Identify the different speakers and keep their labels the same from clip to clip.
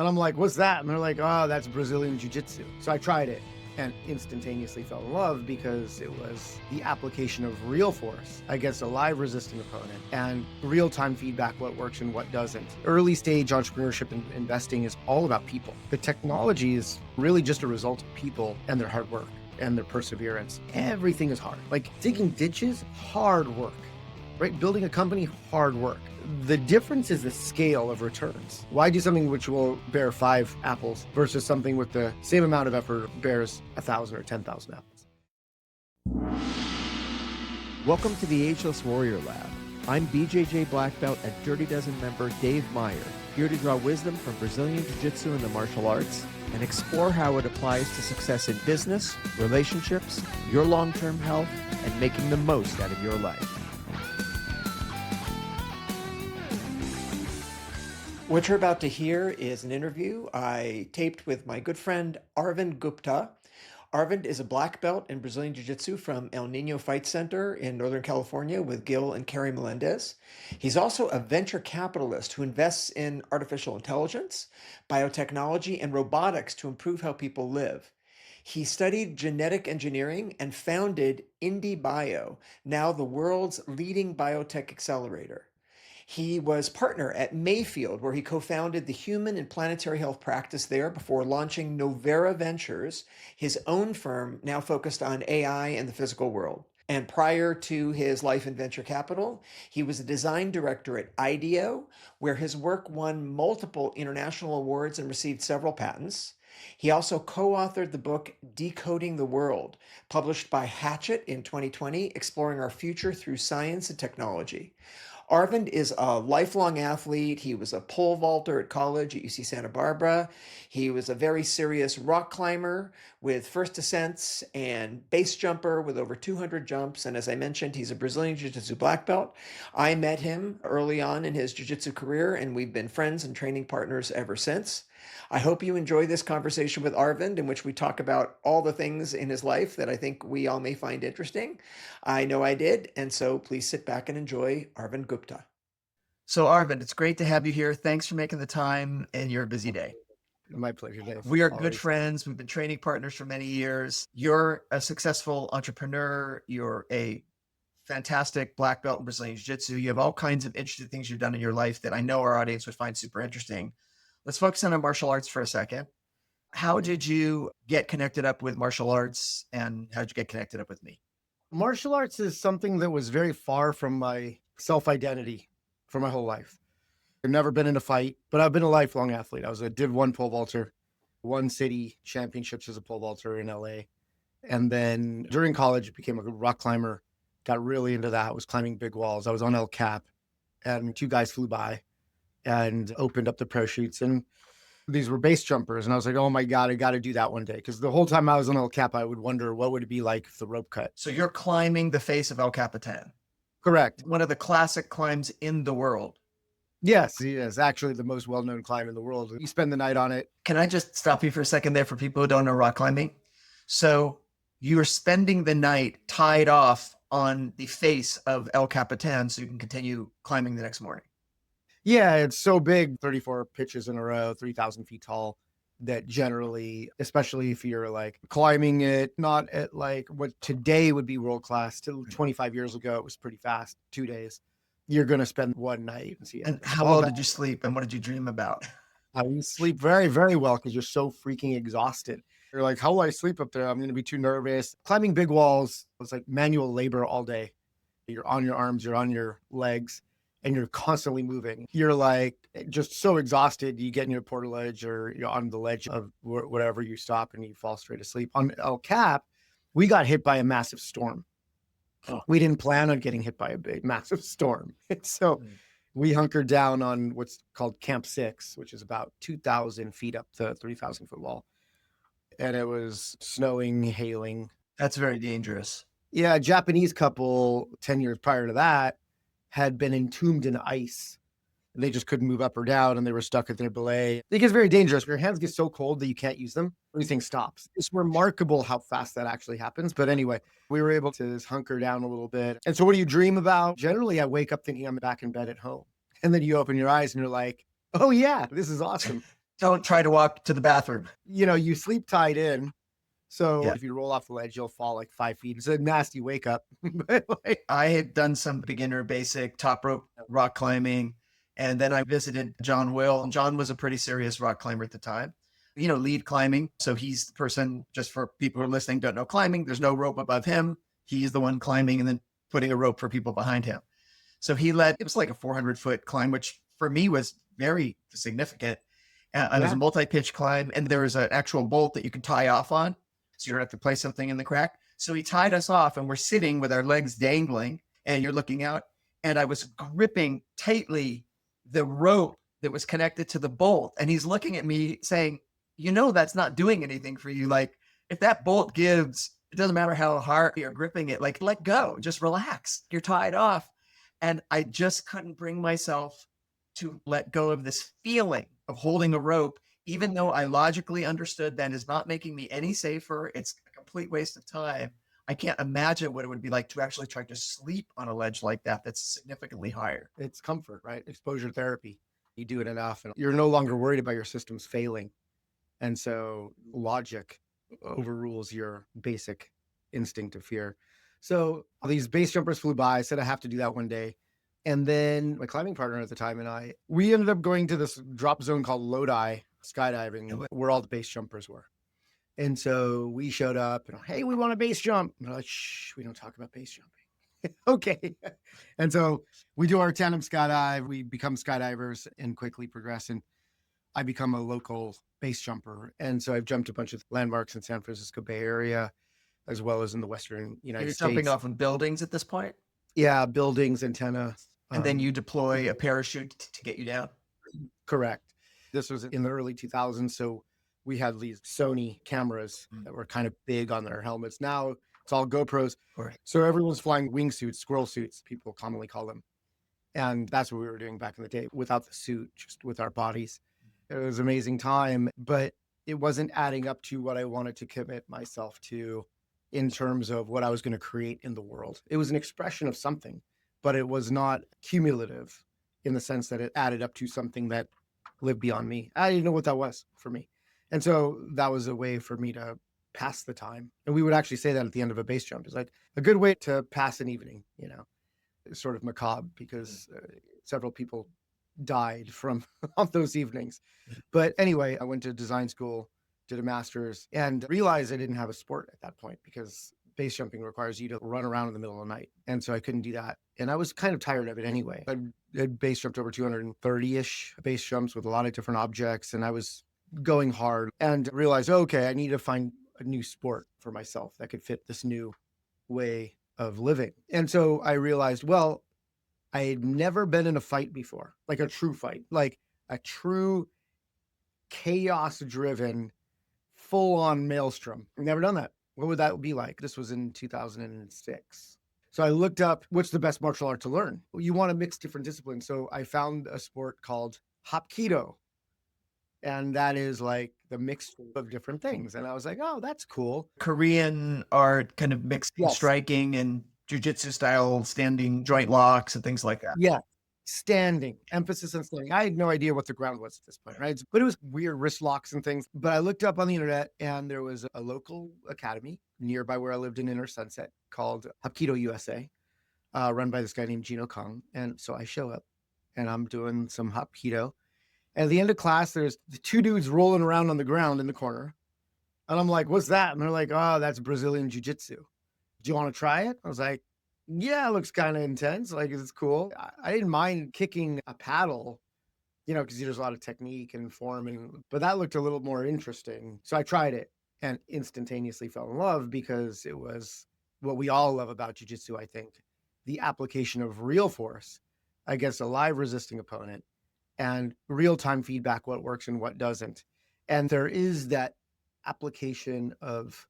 Speaker 1: And I'm like, what's that? And they're like, oh, that's Brazilian Jiu-Jitsu. So I tried it and instantaneously fell in love because it was the application of real force against a live resistant opponent and real-time feedback, what works and what doesn't. Early stage entrepreneurship and investing is all about people. The technology is really just a result of people and their hard work and their perseverance. Everything is hard. Like digging ditches, hard work, right? Building a company, hard work. The difference is the scale of returns. Why do something which will bear 5 apples versus something with the same amount of effort bears 1,000 or 10,000 apples?
Speaker 2: Welcome to the Ageless Warrior Lab. I'm BJJ Black Belt and Dirty Dozen member Dave Meyer, here to draw wisdom from Brazilian Jiu-Jitsu and the martial arts and explore how it applies to success in business, relationships, your long-term health, and making the most out of your life. What you're about to hear is an interview I taped with my good friend Arvind Gupta. Arvind is a black belt in Brazilian Jiu-Jitsu from El Nino Fight Center in Northern California with Gil and Carrie Melendez. He's also a venture capitalist who invests in artificial intelligence, biotechnology, and robotics to improve how people live. He studied genetic engineering and founded IndieBio, now the world's leading biotech accelerator. He was partner at Mayfield, where he co-founded the human and planetary health practice there before launching Novera Ventures, his own firm now focused on AI and the physical world. And prior to his life in venture capital, he was a design director at IDEO, where his work won multiple international awards and received several patents. He also co-authored the book Decoding the World, published by Hachette in 2020, exploring our future through science and technology. Arvind is a lifelong athlete. He was a pole vaulter at college at UC Santa Barbara. He was a very serious rock climber with first ascents and base jumper with over 200 jumps. And as I mentioned, he's a Brazilian Jiu-Jitsu black belt. I met him early on in his Jiu-Jitsu career, and we've been friends and training partners ever since. I hope you enjoy this conversation with Arvind, in which we talk about all the things in his life that I think we all may find interesting. I know I did, and so please sit back and enjoy Arvind Gupta. So Arvind, it's great to have you here. Thanks for making the time in your busy day.
Speaker 1: My pleasure, Dave.
Speaker 2: We are good friends. We've been training partners for many years. You're a successful entrepreneur. You're a fantastic black belt in Brazilian Jiu-Jitsu. You have all kinds of interesting things you've done in your life that I know our audience would find super interesting. Let's focus on martial arts for a second. How did you get connected up with martial arts, and how did you get connected up with me?
Speaker 1: Martial arts is something that was very far from my self-identity for my whole life. I've never been in a fight, but I've been a lifelong athlete. I did one pole vaulter, won city championships as a pole vaulter in LA. And then during college, became a rock climber, got really into that, was climbing big walls. I was on El Cap, and 2 guys flew by and opened up the parachutes, and these were base jumpers. And I was like, oh my God, I got to do that one day. Because the whole time I was on El Cap, I would wonder, what would it be like if the rope cut?
Speaker 2: So you're climbing the face of El Capitan.
Speaker 1: Correct.
Speaker 2: One of the classic climbs in the world.
Speaker 1: Yes, it is actually the most well-known climb in the world. You spend the night on it.
Speaker 2: Can I just stop you for a second there for people who don't know rock climbing? So you're spending the night tied off on the face of El Capitan so you can continue climbing the next morning.
Speaker 1: Yeah, it's so big, 34 pitches in a row, 3,000 feet tall, that generally, especially if you're like climbing it, not at like what today would be world class, till 25 years ago, it was pretty fast, 2 days. You're going to spend one night and see it.
Speaker 2: And how well did you sleep, and what did you dream about?
Speaker 1: You sleep very, very well because you're so freaking exhausted. You're like, how will I sleep up there? I'm going to be too nervous. Climbing big walls was like manual labor all day. You're on your arms, you're on your legs, and you're constantly moving. You're like just so exhausted. You get in your portalage or you're on the ledge of whatever, you stop and you fall straight asleep. On El Cap, we got hit by a massive storm. Oh. We didn't plan on getting hit by a big, massive storm. So we hunkered down on what's called Camp 6, which is about 2,000 feet up the 3,000 foot wall. And it was snowing, hailing.
Speaker 2: That's very dangerous.
Speaker 1: Yeah, a Japanese couple 10 years prior to that had been entombed in ice. They just couldn't move up or down, and they were stuck at their belay. It gets very dangerous. Your hands get so cold that you can't use them. Everything stops. It's remarkable how fast that actually happens. But anyway, we were able to just hunker down a little bit. And so what do you dream about? Generally, I wake up thinking I'm back in bed at home. And then you open your eyes and you're like, oh yeah, this is awesome.
Speaker 2: Don't try to walk to the bathroom.
Speaker 1: You sleep tied in. So
Speaker 2: Yeah.
Speaker 1: if you roll off the ledge, you'll fall like 5 feet. It's a nasty wake up. But like,
Speaker 2: I had done some beginner basic top rope rock climbing. And then I visited John Will. And John was a pretty serious rock climber at the time, lead climbing. So he's the person, just for people who are listening, don't know climbing, there's no rope above him. He's the one climbing and then putting a rope for people behind him. So it was like a 400-foot climb, which for me was very significant. It was a multi-pitch climb, and there was an actual bolt that you could tie off on. So you don't have to place something in the crack. So he tied us off, and we're sitting with our legs dangling, and you're looking out. And I was gripping tightly the rope that was connected to the bolt. And he's looking at me saying, that's not doing anything for you. Like, if that bolt gives, it doesn't matter how hard you're gripping it, like, let go, just relax. You're tied off. And I just couldn't bring myself to let go of this feeling of holding a rope, even though I logically understood that is not making me any safer. It's a complete waste of time. I can't imagine what it would be like to actually try to sleep on a ledge like that. That's significantly higher.
Speaker 1: it's comfort, right? Exposure therapy. You do it enough and you're no longer worried about your systems failing. And so logic overrules your basic instinct of fear. So these base jumpers flew by. I said, I have to do that one day. And then my climbing partner at the time and we ended up going to this drop zone called Lodi skydiving, where all the base jumpers were. And so we showed up and, hey, we want a base jump. And they're like, shh, we don't talk about base jumping. Okay. And so we do our tandem skydive. We become skydivers and quickly progress. And I become a local base jumper. And so I've jumped a bunch of landmarks in San Francisco Bay Area, as well as in the Western United States.
Speaker 2: You're jumping off of buildings at this point?
Speaker 1: Yeah, buildings, antenna.
Speaker 2: And then you deploy a parachute to get you down?
Speaker 1: Correct. This was in the early 2000s. So we had these Sony cameras that were kind of big on their helmets. Now it's all GoPros.
Speaker 2: Right.
Speaker 1: So everyone's flying wingsuits, squirrel suits, people commonly call them. And that's what we were doing back in the day without the suit, just with our bodies. It was an amazing time, but it wasn't adding up to what I wanted to commit myself to in terms of what I was going to create in the world. It was an expression of something, but it was not cumulative in the sense that it added up to something that lived beyond me. I didn't know what that was for me. And so that was a way for me to pass the time. And we would actually say that at the end of a base jump. It's like a good way to pass an evening, It's sort of macabre because several people died from on those evenings. But anyway, I went to design school, did a master's, and realized I didn't have a sport at that point because base jumping requires you to run around in the middle of the night. And so I couldn't do that. And I was kind of tired of it anyway. I had base jumped over 230-ish base jumps with a lot of different objects, and I was going hard and realized, okay, I need to find a new sport for myself that could fit this new way of living. And so I realized, well, I had never been in a fight before, like a true fight, like a true chaos-driven, full-on maelstrom. I've never done that. What would that be like? This was in 2006. So I looked up, what's the best martial art to learn? Well, you want to mix different disciplines. So I found a sport called Hapkido. And that is like the mix of different things. And I was like, oh, that's cool.
Speaker 2: Korean art, kind of mixed striking and Jiu-Jitsu style standing joint locks and things like that.
Speaker 1: Yeah. Standing, emphasis on standing. I had no idea what the ground was at this point, right? But it was weird wrist locks and things. But I looked up on the internet and there was a local academy nearby where I lived in Inner Sunset called Hapkido USA, run by this guy named Gino Kong. And so I show up and I'm doing some Hapkido. And at the end of class, there's the two dudes rolling around on the ground in the corner. And I'm like, what's that? And they're like, oh, that's Brazilian Jiu-Jitsu. Do you want to try it? I was like, yeah, it looks kind of intense. Like, it's cool. I didn't mind kicking a paddle, because there's a lot of technique and form, but that looked a little more interesting. So I tried it and instantaneously fell in love because it was what we all love about jiu-jitsu, I think, the application of real force against a live resisting opponent and real-time feedback, what works and what doesn't. And there is that application of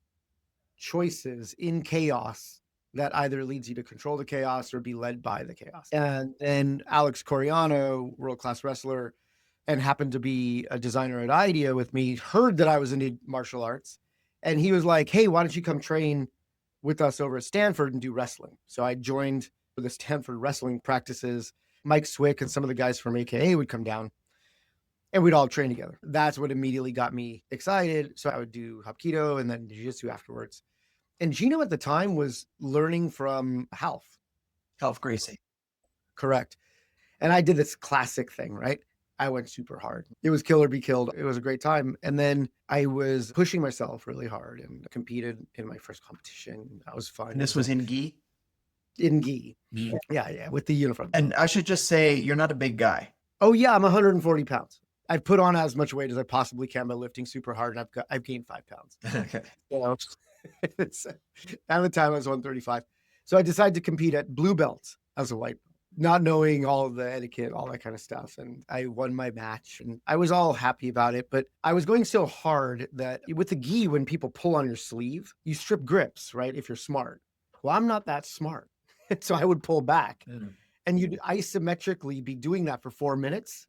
Speaker 1: choices in chaos that either leads you to control the chaos or be led by the chaos. And then Alex Coriano, world-class wrestler, and happened to be a designer at IDEA with me, heard that I was into martial arts. And he was like, hey, why don't you come train with us over at Stanford and do wrestling? So I joined for the Stanford wrestling practices. Mike Swick and some of the guys from AKA would come down. and we'd all train together. That's what immediately got me excited. So I would do Hapkido and then Jiu-Jitsu afterwards. And Gino at the time was learning from Half.
Speaker 3: Half Gracie.
Speaker 1: Correct. And I did this classic thing, right? I went super hard. It was kill or be killed. It was a great time. And then I was pushing myself really hard and competed in my first competition. That was fun.
Speaker 3: And this was in gi?
Speaker 1: In gi.
Speaker 3: Yeah.
Speaker 1: Yeah, with the uniform.
Speaker 3: And I should just say, you're not a big guy.
Speaker 1: Oh yeah, I'm 140 pounds. I've put on as much weight as I possibly can by lifting super hard, and I've gained 5 pounds.
Speaker 3: Okay.
Speaker 1: You know, at the time I was 135. So I decided to compete at blue belt as a white belt, not knowing all of the etiquette, all that kind of stuff. And I won my match and I was all happy about it. But I was going so hard that with the gi, when people pull on your sleeve, you strip grips, right? If you're smart. Well, I'm not that smart. So I would pull back and you'd isometrically be doing that for 4 minutes.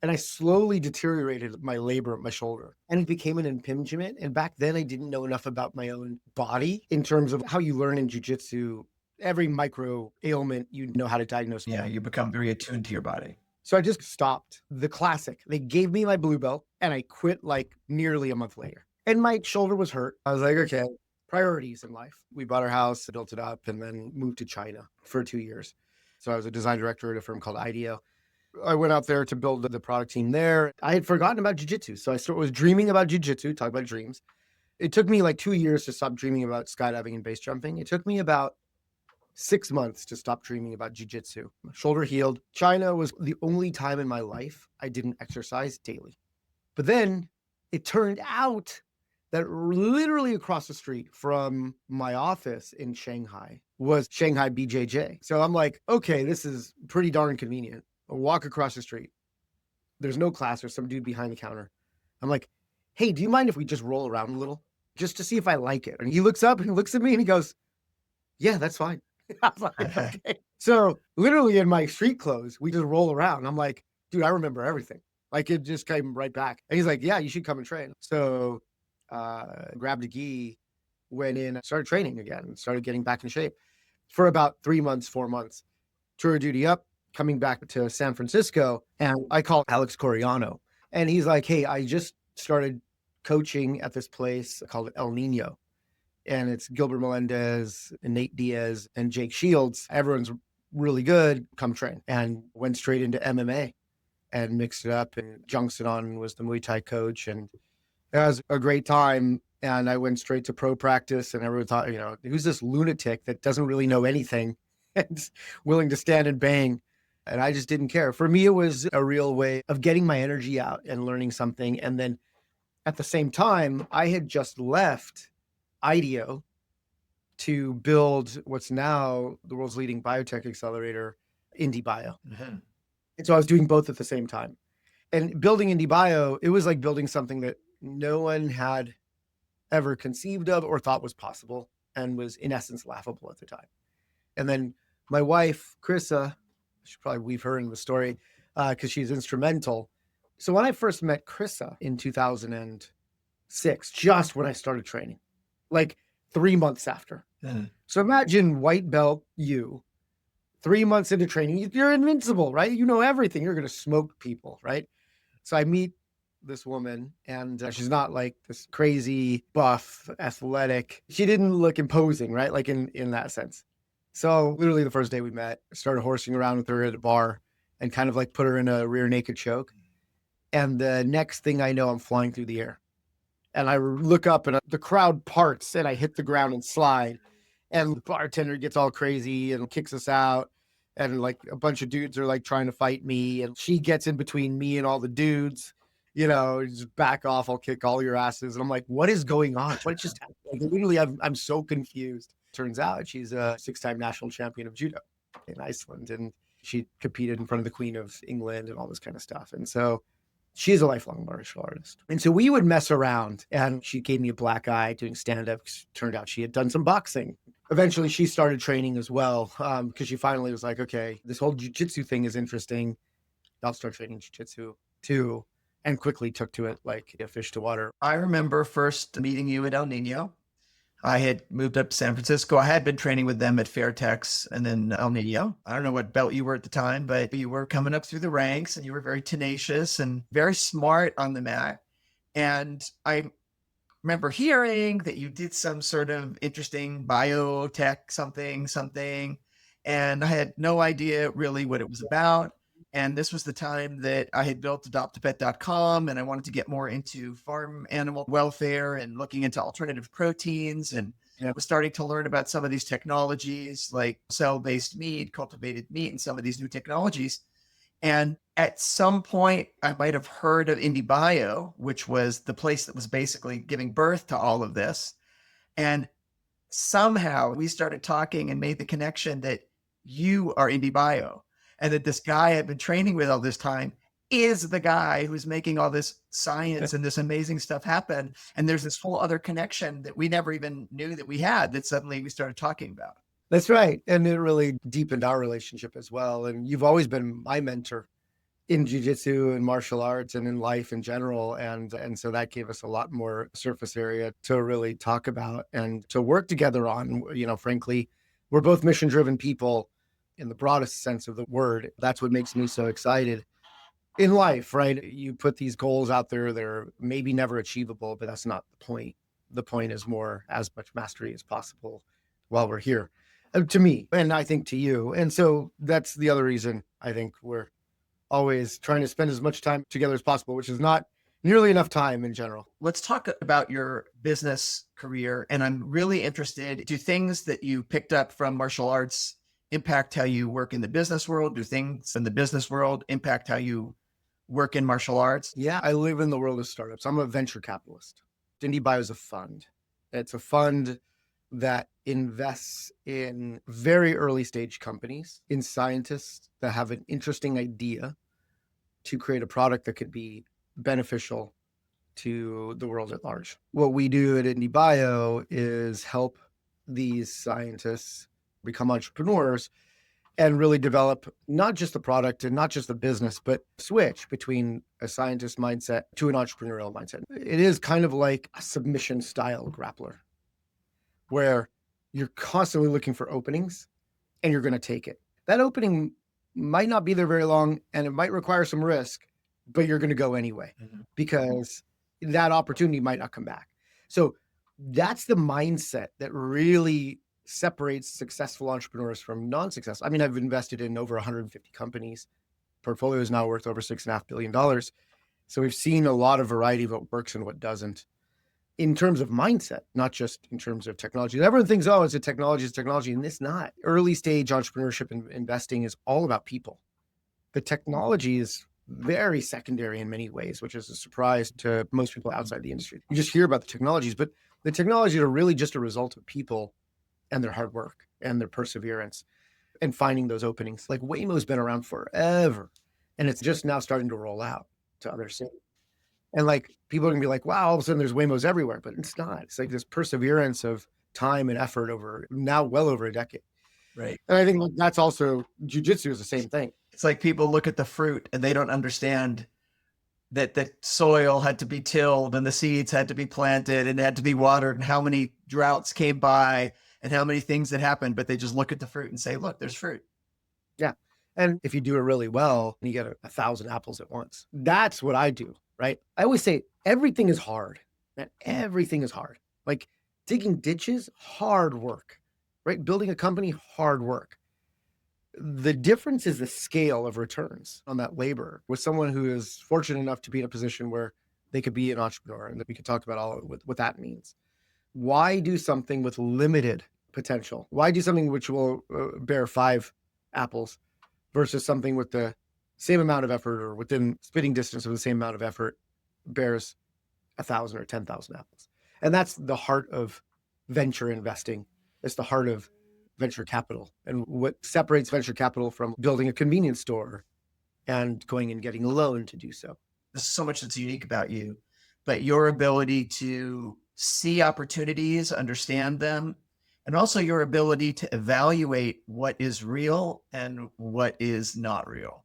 Speaker 1: And I slowly deteriorated my labor at my shoulder and it became an impingement. And back then I didn't know enough about my own body in terms of how you learn in jiu-jitsu. Every micro ailment, you know how to diagnose.
Speaker 3: Yeah, you become very attuned to your body.
Speaker 1: So I just stopped the classic. They gave me my blue belt and I quit like nearly a month later. And my shoulder was hurt. I was like, okay, priorities in life. We bought our house, built it up, and then moved to China for 2 years. So I was a design director at a firm called IndieBio. I went out there to build the product team there. I had forgotten about jiu-jitsu. So I was dreaming about jiu-jitsu, talk about dreams. It took me like 2 years to stop dreaming about skydiving and base jumping. It took me about 6 months to stop dreaming about jiu-jitsu. My shoulder healed. China was the only time in my life I didn't exercise daily. But then it turned out that literally across the street from my office in Shanghai was Shanghai BJJ. So I'm like, okay, this is pretty darn convenient. I'll walk across the street. There's no class. There's some dude behind the counter. I'm like, hey, do you mind if we just roll around a little just to see if I like it? And he looks up and he looks at me and he goes, yeah, that's fine. I was like, okay. So literally in my street clothes, we just roll around. I'm like, dude, I remember everything. Like it just came right back. And he's like, yeah, you should come and train. So grabbed a gi, went in, started training again, started getting back in shape for about 3 months, 4 months. Tour of duty up, coming back to San Francisco. And I called Alex Coriano. And he's like, hey, I just started coaching at this place called El Nino. And it's Gilbert Melendez and Nate Diaz and Jake Shields. Everyone's really good. Come train. And went straight into MMA and mixed it up. And Jung Sedon was the Muay Thai coach. And it was a great time. And I went straight to pro practice. And everyone thought, you know, who's this lunatic that doesn't really know anything and willing to stand and bang? And I just didn't care. For me, it was a real way of getting my energy out and learning something. And then at the same time, I had just left IDEO to build what's now the world's leading biotech accelerator, IndieBio.
Speaker 3: Mm-hmm.
Speaker 1: And so I was doing both at the same time. And building IndieBio, it was like building something that no one had ever conceived of or thought was possible and was in essence laughable at the time. And then my wife, Krissa, I should probably weave her into the story because she's instrumental. So when I first met Krissa in 2006, just when I started training, like 3 months after. So imagine white belt you, 3 months into training, you're invincible, right? You know everything. You're going to smoke people, right? So I meet this woman and she's not like this crazy buff, athletic. She didn't look imposing, right? Like in that sense. So literally the first day we met, I started horsing around with her at a bar and kind of like put her in a rear naked choke. And the next thing I know, I'm flying through the air. And I look up and the crowd parts and I hit the ground and slide. And the bartender gets all crazy and kicks us out. And like a bunch of dudes are like trying to fight me. And she gets in between me and all the dudes, you know, just back off. I'll kick all your asses. And I'm like, what is going on? What just happened? Like, literally, I'm so confused. Turns out she's a 6-time national champion of judo in Iceland. And she competed in front of the Queen of England and all this kind of stuff. And so she's a lifelong martial artist. And so we would mess around and she gave me a black eye doing stand-up. Turned out she had done some boxing. Eventually she started training as well because she finally was like, okay, this whole jiu-jitsu thing is interesting. I'll start training jiu-jitsu too. And quickly took to it like a fish to water.
Speaker 3: I remember first meeting you at El Nino. I had moved up to San Francisco. I had been training with them at Fairtex and then El Nino. I don't know what belt you were at the time, but you were coming up through the ranks and you were very tenacious and very smart on the mat. And I remember hearing that you did some sort of interesting biotech something, and I had no idea really what it was about. And this was the time that I had built adaptapet.com, and I wanted to get more into farm animal welfare and looking into alternative proteins, and was starting to learn about some of these technologies like cell-based meat, cultivated meat, and some of these new technologies. And at some point, I might have heard of IndieBio, which was the place that was basically giving birth to all of this. And somehow we started talking and made the connection that you are IndieBio and that this guy I've been training with all this time is the guy who's making all this science and this amazing stuff happen. And there's this whole other connection that we never even knew that we had that suddenly we started talking about.
Speaker 1: That's right. And it really deepened our relationship as well. And you've always been my mentor in jiu-jitsu and martial arts and in life in general. And so that gave us a lot more surface area to really talk about and to work together on. Frankly, we're both mission-driven people in the broadest sense of the word. That's what makes me so excited in life, right? You put these goals out there, they're maybe never achievable, but that's not the point. The point is more as much mastery as possible while we're here. To me, and I think to you. And so that's the other reason I think we're always trying to spend as much time together as possible, which is not nearly enough time in general.
Speaker 3: Let's talk about your business career. And I'm really interested, do things that you picked up from martial arts impact how you work in the business world? Do things in the business world impact how you work in martial arts?
Speaker 1: Yeah, I live in the world of startups. I'm a venture capitalist. IndieBio is a fund. It's a fund that invests in very early stage companies, in scientists that have an interesting idea to create a product that could be beneficial to the world at large. What we do at IndieBio is help these scientists become entrepreneurs and really develop not just the product and not just the business, but switch between a scientist mindset to an entrepreneurial mindset. It is kind of like a submission style grappler where you're constantly looking for openings and you're going to take it. That opening might not be there very long and it might require some risk, but you're going to go anyway because that opportunity might not come back. So that's the mindset that really separates successful entrepreneurs from non-successful. I mean, I've invested in over 150 companies. Portfolio is now worth over $6.5 billion. So we've seen a lot of variety of what works and what doesn't in terms of mindset, not just in terms of technology. Everyone thinks, oh, it's a technology, and it's not. Early stage entrepreneurship and investing is all about people. The technology is very secondary in many ways, which is a surprise to most people outside the industry. You just hear about the technologies, but the technologies are really just a result of people and their hard work and their perseverance and finding those openings. Like Waymo's been around forever and it's just now starting to roll out to other cities. And like people are gonna be like, wow, all of a sudden there's Waymos everywhere, but it's not. It's like this perseverance of time and effort over now well over a decade.
Speaker 3: Right.
Speaker 1: And I think that's also jiu-jitsu is the same thing.
Speaker 3: It's like people look at the fruit and they don't understand that the soil had to be tilled and the seeds had to be planted and had to be watered and how many droughts came by and how many things that happened, but they just look at the fruit and say, look, there's fruit.
Speaker 1: Yeah. And if you do it really well, you get 1,000 apples at once. That's what I do, right? I always say everything is hard. Man, everything is hard. Like digging ditches, hard work, right? Building a company, hard work. The difference is the scale of returns on that labor with someone who is fortunate enough to be in a position where they could be an entrepreneur and that we could talk about all what that means. Why do something with limited potential? Why do something which will bear 5 apples versus something with the same amount of effort or within spitting distance of the same amount of effort bears 1,000 or 10,000 apples? And that's the heart of venture investing. It's the heart of venture capital and what separates venture capital from building a convenience store and going and getting a loan to do so.
Speaker 3: There's so much that's unique about you, but your ability to see opportunities, understand them, and also your ability to evaluate what is real and what is not real,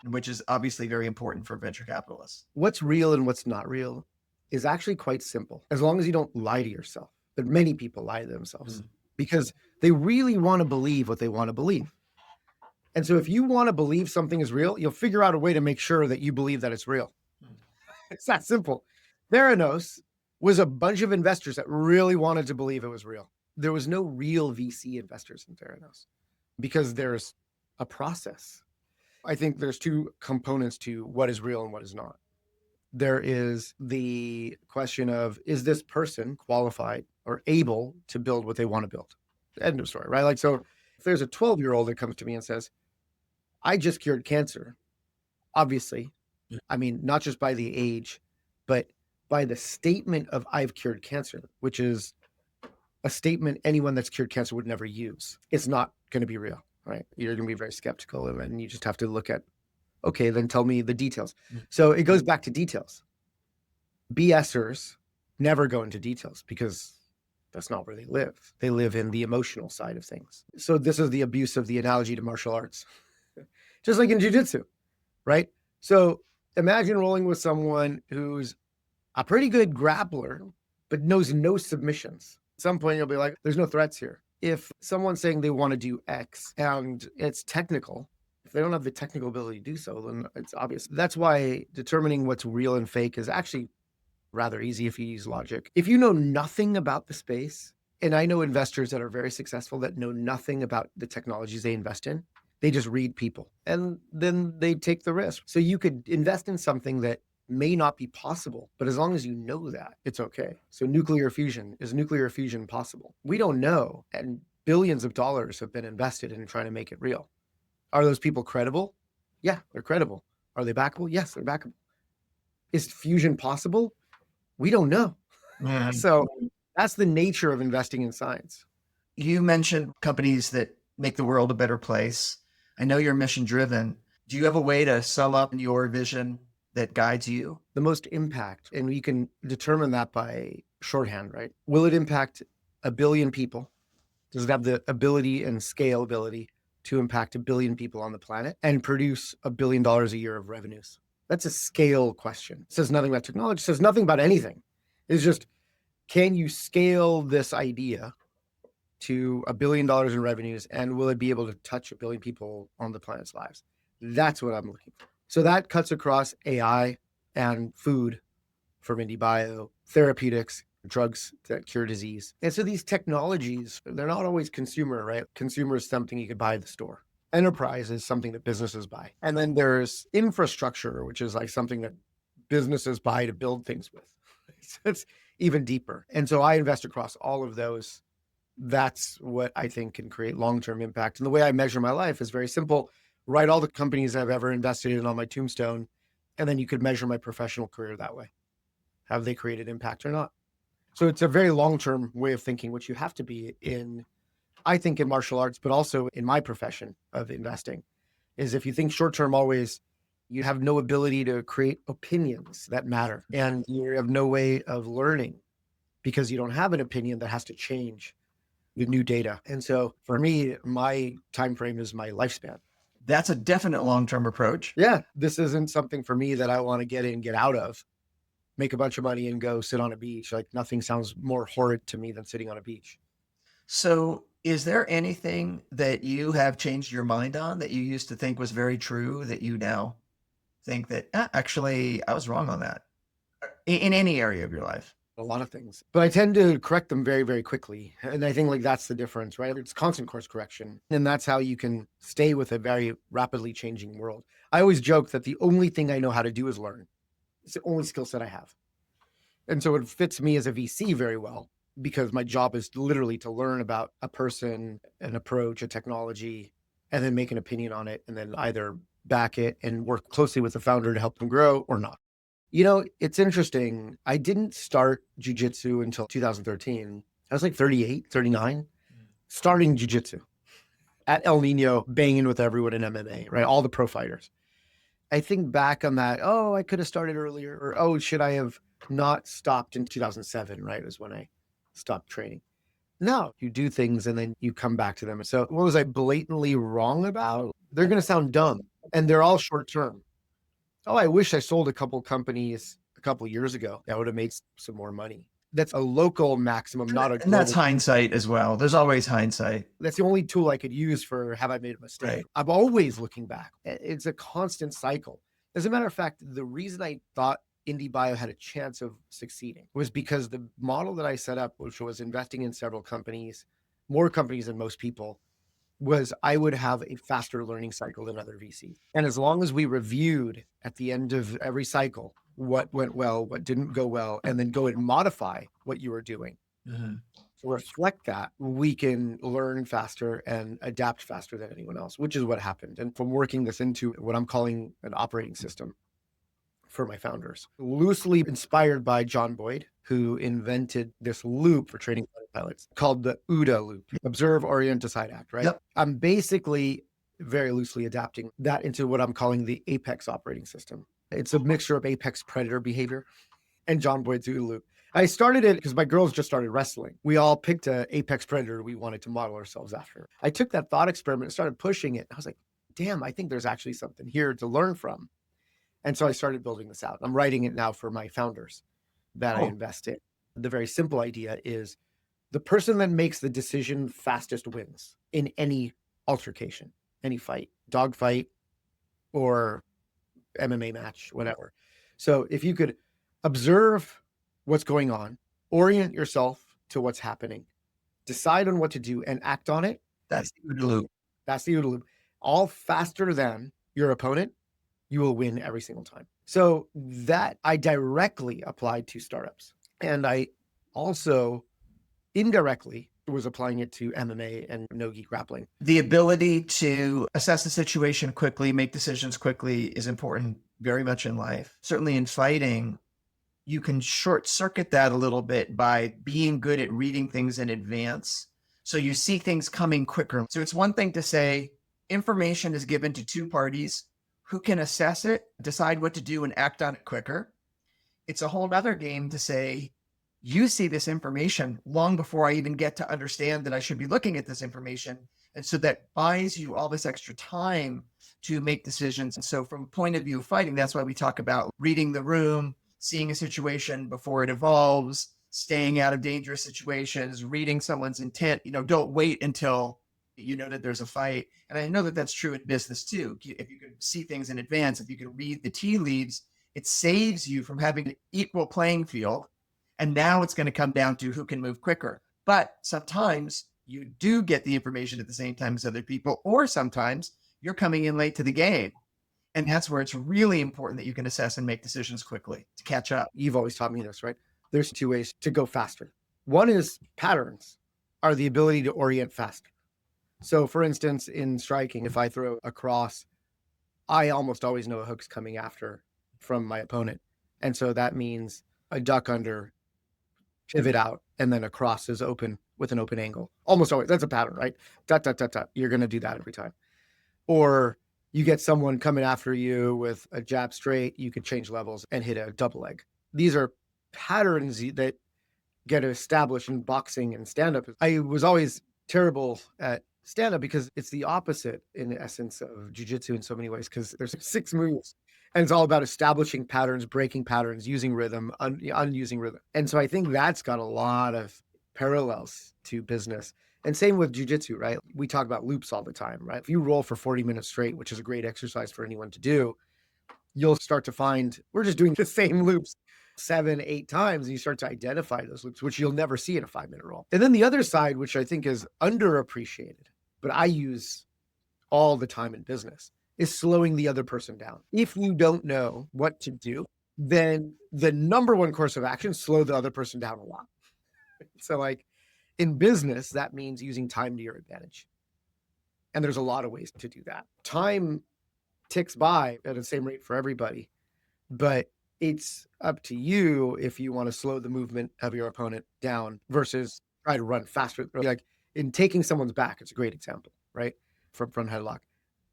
Speaker 3: which is obviously very important for venture capitalists.
Speaker 1: What's real and what's not real is actually quite simple, as long as you don't lie to yourself. but many people lie to themselves because they really want to believe what they want to believe. And so if you want to believe something is real, you'll figure out a way to make sure that you believe that it's real. It's that simple. Theranos was a bunch of investors that really wanted to believe it was real. There was no real VC investors in Theranos because there's a process. I think there's two components to what is real and what is not. There is the question of, is this person qualified or able to build what they want to build? End of story, right? Like, so if there's a 12-year-old that comes to me and says, I just cured cancer, obviously, I mean, not just by the age, but by the statement of I've cured cancer, which is a statement anyone that's cured cancer would never use. It's not going to be real, right? You're going to be very skeptical, and you just have to look at, okay, then tell me the details. So it goes back to details. BSers never go into details because that's not where they live. They live in the emotional side of things. So this is the abuse of the analogy to martial arts, just like in jiu-jitsu, right? So imagine rolling with someone who's a pretty good grappler, but knows no submissions. At some point, you'll be like, there's no threats here. If someone's saying they want to do X and it's technical, if they don't have the technical ability to do so, then it's obvious. That's why determining what's real and fake is actually rather easy if you use logic. If you know nothing about the space, and I know investors that are very successful that know nothing about the technologies they invest in, they just read people and then they take the risk. So you could invest in something that may not be possible, but as long as you know that, it's okay. So nuclear fusion, is nuclear fusion possible? We don't know. And billions of dollars have been invested in trying to make it real. Are those people credible? Yeah, they're credible. Are they backable? Yes, they're backable. Is fusion possible? We don't know. So that's the nature of investing in science.
Speaker 3: You mentioned companies that make the world a better place. I know you're mission driven. Do you have a way to sum up your vision that guides you?
Speaker 1: The most impact, and we can determine that by shorthand, right? Will it impact 1 billion people? Does it have the ability and scalability to impact 1 billion people on the planet and produce $1 billion a year of revenues? That's a scale question. It says nothing about technology, it says nothing about anything. It's just, can you scale this idea to $1 billion in revenues, and will it be able to touch 1 billion people on the planet's lives? That's what I'm looking for. So that cuts across AI and food from IndieBio, therapeutics, drugs that cure disease. And so these technologies, they're not always consumer, right? Consumer is something you could buy at the store. Enterprise is something that businesses buy. And then there's infrastructure, which is like something that businesses buy to build things with. So it's even deeper. And so I invest across all of those. That's what I think can create long-term impact. And the way I measure my life is very simple. Write all the companies I've ever invested in on my tombstone, and then you could measure my professional career that way. Have they created impact or not? So it's a very long-term way of thinking, which you have to be in, I think, in martial arts, but also in my profession of investing, is if you think short-term always, you have no ability to create opinions that matter. And you have no way of learning because you don't have an opinion that has to change with new data. And so for me, my time frame is my lifespan.
Speaker 3: That's a definite long-term approach.
Speaker 1: Yeah, this isn't something for me that I want to get in, get out of, make a bunch of money and go sit on a beach. Like nothing sounds more horrid to me than sitting on a beach.
Speaker 3: So is there anything that you have changed your mind on that you used to think was very true that you now think that actually I was wrong on that in any area of your life?
Speaker 1: A lot of things, but I tend to correct them very, very quickly. And I think like that's the difference, right? It's constant course correction. And that's how you can stay with a very rapidly changing world. I always joke that the only thing I know how to do is learn. It's the only skill set I have. And so it fits me as a VC very well because my job is literally to learn about a person, an approach, a technology, and then make an opinion on it and then either back it and work closely with the founder to help them grow or not. You know, it's interesting. I didn't start jiu-jitsu until 2013. I was like 38, 39, starting jiu-jitsu at El Nino, banging with everyone in MMA, right? All the pro fighters. I think back on that, oh, I could have started earlier, or oh, should I have not stopped in 2007, right? Was when I stopped training. No, you do things and then you come back to them. So what was I blatantly wrong about? They're going to sound dumb and they're all short term. Oh, I wish I sold a couple companies a couple years ago. That would have made some more money. That's a local maximum, not a
Speaker 3: And that's
Speaker 1: global.
Speaker 3: hindsight as well. There's always hindsight.
Speaker 1: That's the only tool I could use for have I made a mistake.
Speaker 3: Right.
Speaker 1: I'm always looking back. It's a constant cycle. As a matter of fact, the reason I thought IndieBio had a chance of succeeding was because the model that I set up, which was investing in several companies, more companies than most people, was I would have a faster learning cycle than other VCs. And as long as we reviewed at the end of every cycle what went well, what didn't go well, and then go and modify what you were doing, to reflect that, we can learn faster and adapt faster than anyone else, which is what happened. And from working this into what I'm calling an operating system for my founders, loosely inspired by John Boyd, who invented this loop for training pilots called the OODA loop, observe, orient, decide, act, right?
Speaker 3: Yep.
Speaker 1: I'm basically very loosely adapting that into what I'm calling the Apex operating system. It's a mixture of Apex predator behavior and John Boyd's OODA loop. I started it because my girls just started wrestling. We all picked an Apex predator we wanted to model ourselves after. I took that thought experiment and started pushing it. I was like, damn, I think there's actually something here to learn from. And so I started building this out. I'm writing it now for my founders that I invest in. The very simple idea is the person that makes the decision fastest wins in any altercation, any fight, dog fight, or MMA match, whatever. So if you could observe what's going on, orient yourself to what's happening, decide on what to do, and act on it.
Speaker 3: That's the OODA loop.
Speaker 1: That's the OODA loop. All faster than your opponent, you will win every single time. So that I directly applied to startups. And I also indirectly was applying it to MMA and no-gi grappling.
Speaker 3: The ability to assess the situation quickly, make decisions quickly is important very much in life. Certainly in fighting, you can short circuit that a little bit by being good at reading things in advance. So you see things coming quicker. So it's one thing to say information is given to two parties who can assess it, decide what to do, and act on it quicker. It's a whole other game to say, you see this information long before I even get to understand that I should be looking at this information. And so that buys you all this extra time to make decisions. And so from a point of view of fighting, that's why we talk about reading the room, seeing a situation before it evolves, staying out of dangerous situations, reading someone's intent. Don't wait until you know that there's a fight. And I know that that's true in business too. If you can see things in advance, if you can read the tea leaves, it saves you from having an equal playing field. And now it's going to come down to who can move quicker. But sometimes you do get the information at the same time as other people, or sometimes you're coming in late to the game. And that's where it's really important that you can assess and make decisions quickly to catch up.
Speaker 1: You've always taught me this, right? There's two ways to go faster. One is patterns are the ability to orient faster. So for instance, in striking, if I throw a cross, I almost always know a hook's coming after from my opponent. And so that means a duck under, pivot out, and then a cross is open with an open angle. Almost always. That's a pattern, right? Dot, dot, dot, dot. You're going to do that every time. Or you get someone coming after you with a jab straight, you could change levels and hit a double leg. These are patterns that get established in boxing and stand-up. I was always terrible at stand-up because it's the opposite in the essence of jiu-jitsu in so many ways, because there's 6 moves. And it's all about establishing patterns, breaking patterns, using rhythm, unusing rhythm. And so I think that's got a lot of parallels to business. And same with jiu-jitsu, right? We talk about loops all the time, right? If you roll for 40 minutes straight, which is a great exercise for anyone to do, you'll start to find we're just doing the same loops 7, 8 times. And you start to identify those loops, which you'll never see in a 5-minute roll. And then the other side, which I think is underappreciated, but I use all the time in business, is slowing the other person down. If you don't know what to do, then the number one course of action, slow the other person down a lot. So like in business, that means using time to your advantage. And there's a lot of ways to do that. Time ticks by at the same rate for everybody, but it's up to you if you want to slow the movement of your opponent down versus try to run faster. Like in taking someone's back, it's a great example, right? From front headlock.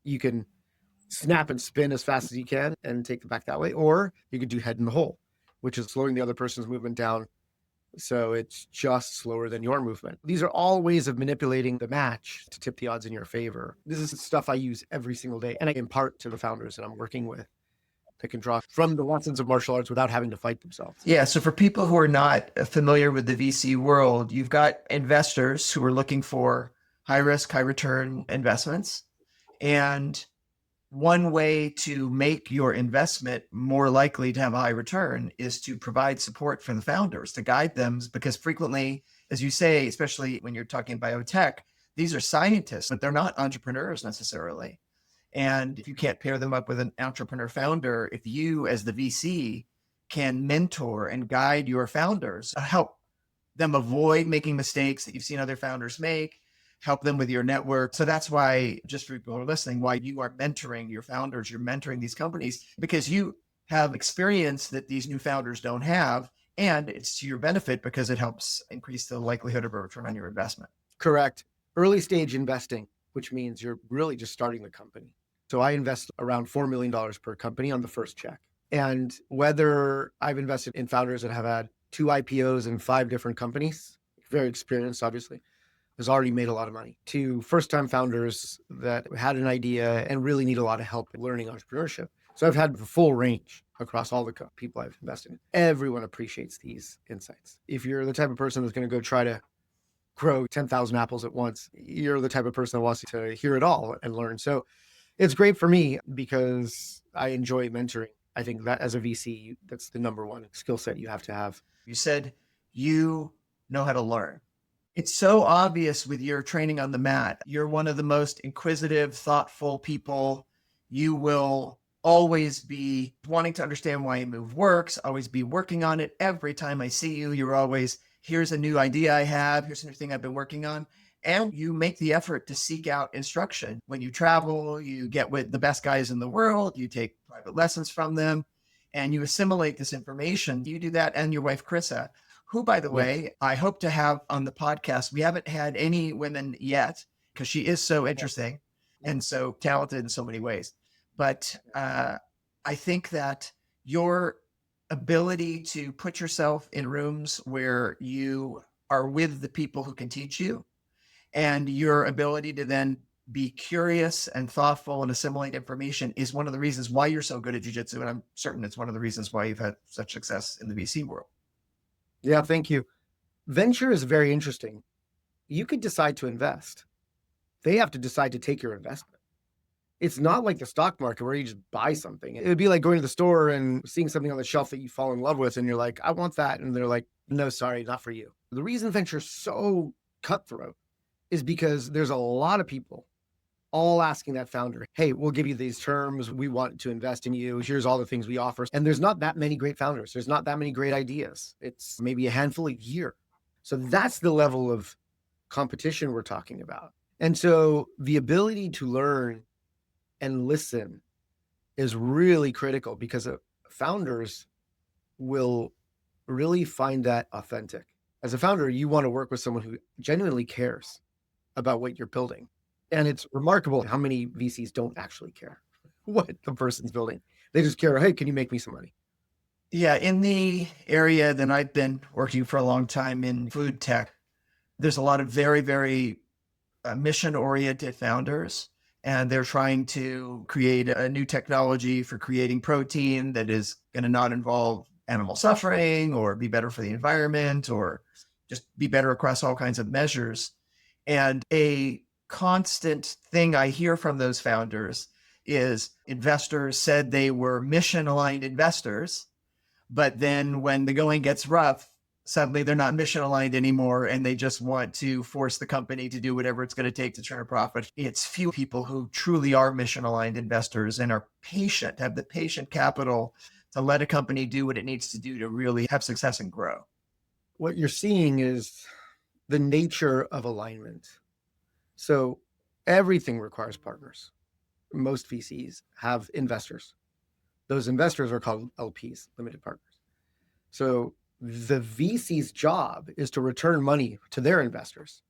Speaker 1: You can snap and spin as fast as you can and take the back that way. Or you could do head in the hole, which is slowing the other person's movement down. So it's just slower than your movement. These are all ways of manipulating the match to tip the odds in your favor. This is stuff I use every single day and I impart to the founders that I'm working with. that can draw from the lessons of martial arts without having to fight themselves.
Speaker 3: Yeah. So for people who are not familiar with the VC world, you've got investors who are looking for high risk, high return investments. And one way to make your investment more likely to have a high return is to provide support for the founders, to guide them, because frequently, as you say, especially when you're talking biotech, these are scientists, but they're not entrepreneurs necessarily. And if you can't pair them up with an entrepreneur founder, if you as the VC can mentor and guide your founders, help them avoid making mistakes that you've seen other founders make, help them with your network. So that's why, just for people who are listening, why you are mentoring your founders, you're mentoring these companies, because you have experience that these new founders don't have. And it's to your benefit because it helps increase the likelihood of a return on your investment.
Speaker 1: Correct. Early stage investing, which means you're really just starting the company. So I invest around $4 million per company on the first check. And whether I've invested in founders that have had 2 IPOs in 5 different companies, very experienced, obviously, has already made a lot of money, to first-time founders that had an idea and really need a lot of help learning entrepreneurship. So I've had the full range across all the people I've invested in. Everyone appreciates these insights. If you're the type of person that's going to go try to grow 10,000 apples at once, you're the type of person that wants to hear it all and learn. So it's great for me because I enjoy mentoring. I think that as a VC, that's the number one skill set you have to have.
Speaker 3: You said you know how to learn. It's so obvious with your training on the mat. You're one of the most inquisitive, thoughtful people. You will always be wanting to understand why a move works, always be working on it. Every time I see you, you're always, here's a new idea I have, here's a new thing I've been working on. And you make the effort to seek out instruction. When you travel, you get with the best guys in the world, you take private lessons from them, and you assimilate this information. You do that, and your wife, Krissa, who, by the way, I hope to have on the podcast. We haven't had any women yet because she is so interesting and so talented in so many ways. But I think that your ability to put yourself in rooms where you are with the people who can teach you, and your ability to then be curious and thoughtful and assimilate information is one of the reasons why you're so good at jiu-jitsu. And I'm certain it's one of the reasons why you've had such success in the VC world.
Speaker 1: Yeah, thank you. Venture is very interesting. You could decide to invest. They have to decide to take your investment. It's not like the stock market where you just buy something. It would be like going to the store and seeing something on the shelf that you fall in love with, and you're like, I want that. And they're like, no, sorry, not for you. The reason venture is so cutthroat is because there's a lot of people all asking that founder, hey, we'll give you these terms. We want to invest in you. Here's all the things we offer. And there's not that many great founders. There's not that many great ideas. It's maybe a handful a year. So that's the level of competition we're talking about. And so the ability to learn and listen is really critical, because founders will really find that authentic. As a founder, you want to work with someone who genuinely cares about what you're building. And it's remarkable how many VCs don't actually care what the person's building. They just care, hey, can you make me some money?
Speaker 3: Yeah, in the area that I've been working for a long time in food tech, there's a lot of very, very mission-oriented founders, and they're trying to create a new technology for creating protein that is going to not involve animal suffering or be better for the environment or just be better across all kinds of measures. And a constant thing I hear from those founders is investors said they were mission-aligned investors, but then when the going gets rough, suddenly they're not mission-aligned anymore, and they just want to force the company to do whatever it's going to take to turn a profit. It's few people who truly are mission-aligned investors and are patient, have the patient capital to let a company do what it needs to do to really have success and grow.
Speaker 1: What you're seeing is the nature of alignment. So everything requires partners. Most VCs have investors. Those investors are called LPs, limited partners. So the VC's job is to return money to their investors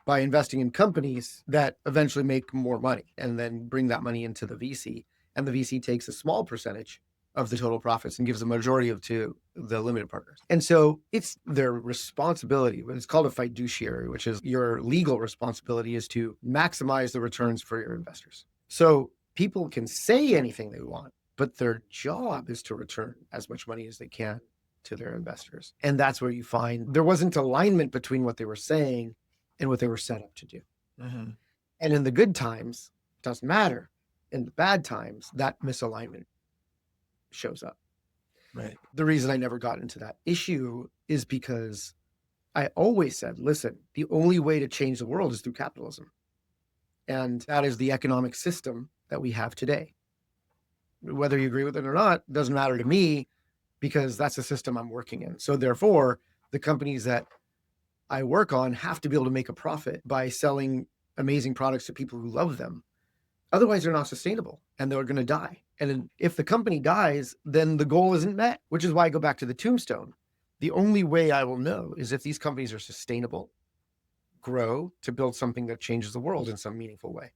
Speaker 1: by investing in companies that eventually make more money and then bring that money into the VC. And the VC takes a small percentage of the total profits and gives the majority to the limited partners. And so it's their responsibility. It's called a fiduciary, which is your legal responsibility is to maximize the returns for your investors. So people can say anything they want, but their job is to return as much money as they can to their investors. And that's where you find there wasn't alignment between what they were saying and what they were set up to do.
Speaker 3: Mm-hmm.
Speaker 1: And in the good times, it doesn't matter. In the bad times, that misalignment shows up.
Speaker 3: Right.
Speaker 1: The reason I never got into that issue is because I always said, listen, the only way to change the world is through capitalism. And that is the economic system that we have today. Whether you agree with it or not, doesn't matter to me, because that's the system I'm working in. So therefore, the companies that I work on have to be able to make a profit by selling amazing products to people who love them. Otherwise, they're not sustainable and they're going to die. And if the company dies, then the goal isn't met, which is why I go back to the tombstone. The only way I will know is if these companies are sustainable, grow to build something that changes the world in some meaningful way.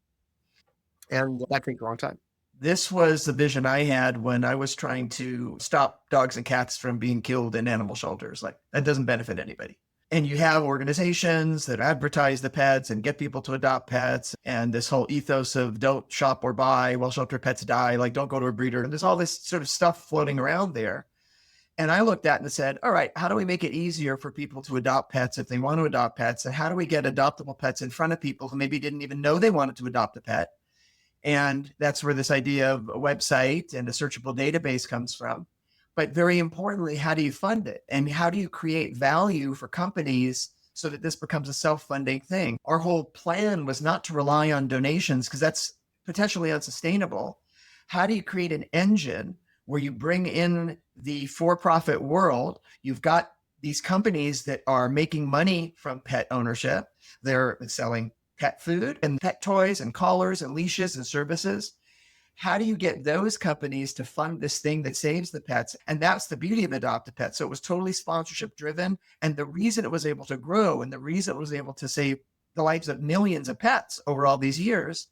Speaker 1: And that takes a long time.
Speaker 3: This was the vision I had when I was trying to stop dogs and cats from being killed in animal shelters. Like, that doesn't benefit anybody. And you have organizations that advertise the pets and get people to adopt pets. And this whole ethos of don't shop or buy while shelter pets die, like don't go to a breeder. And there's all this sort of stuff floating around there. And I looked at it and said, all right, how do we make it easier for people to adopt pets if they want to adopt pets? And how do we get adoptable pets in front of people who maybe didn't even know they wanted to adopt a pet? And that's where this idea of a website and a searchable database comes from. But very importantly, how do you fund it? And how do you create value for companies so that this becomes a self-funding thing? Our whole plan was not to rely on donations because that's potentially unsustainable. How do you create an engine where you bring in the for-profit world? You've got these companies that are making money from pet ownership. They're selling pet food and pet toys and collars and leashes and services. How do you get those companies to fund this thing that saves the pets? And that's the beauty of Adopt a Pet. So it was totally sponsorship driven. And the reason it was able to grow and the reason it was able to save the lives of millions of pets over all these years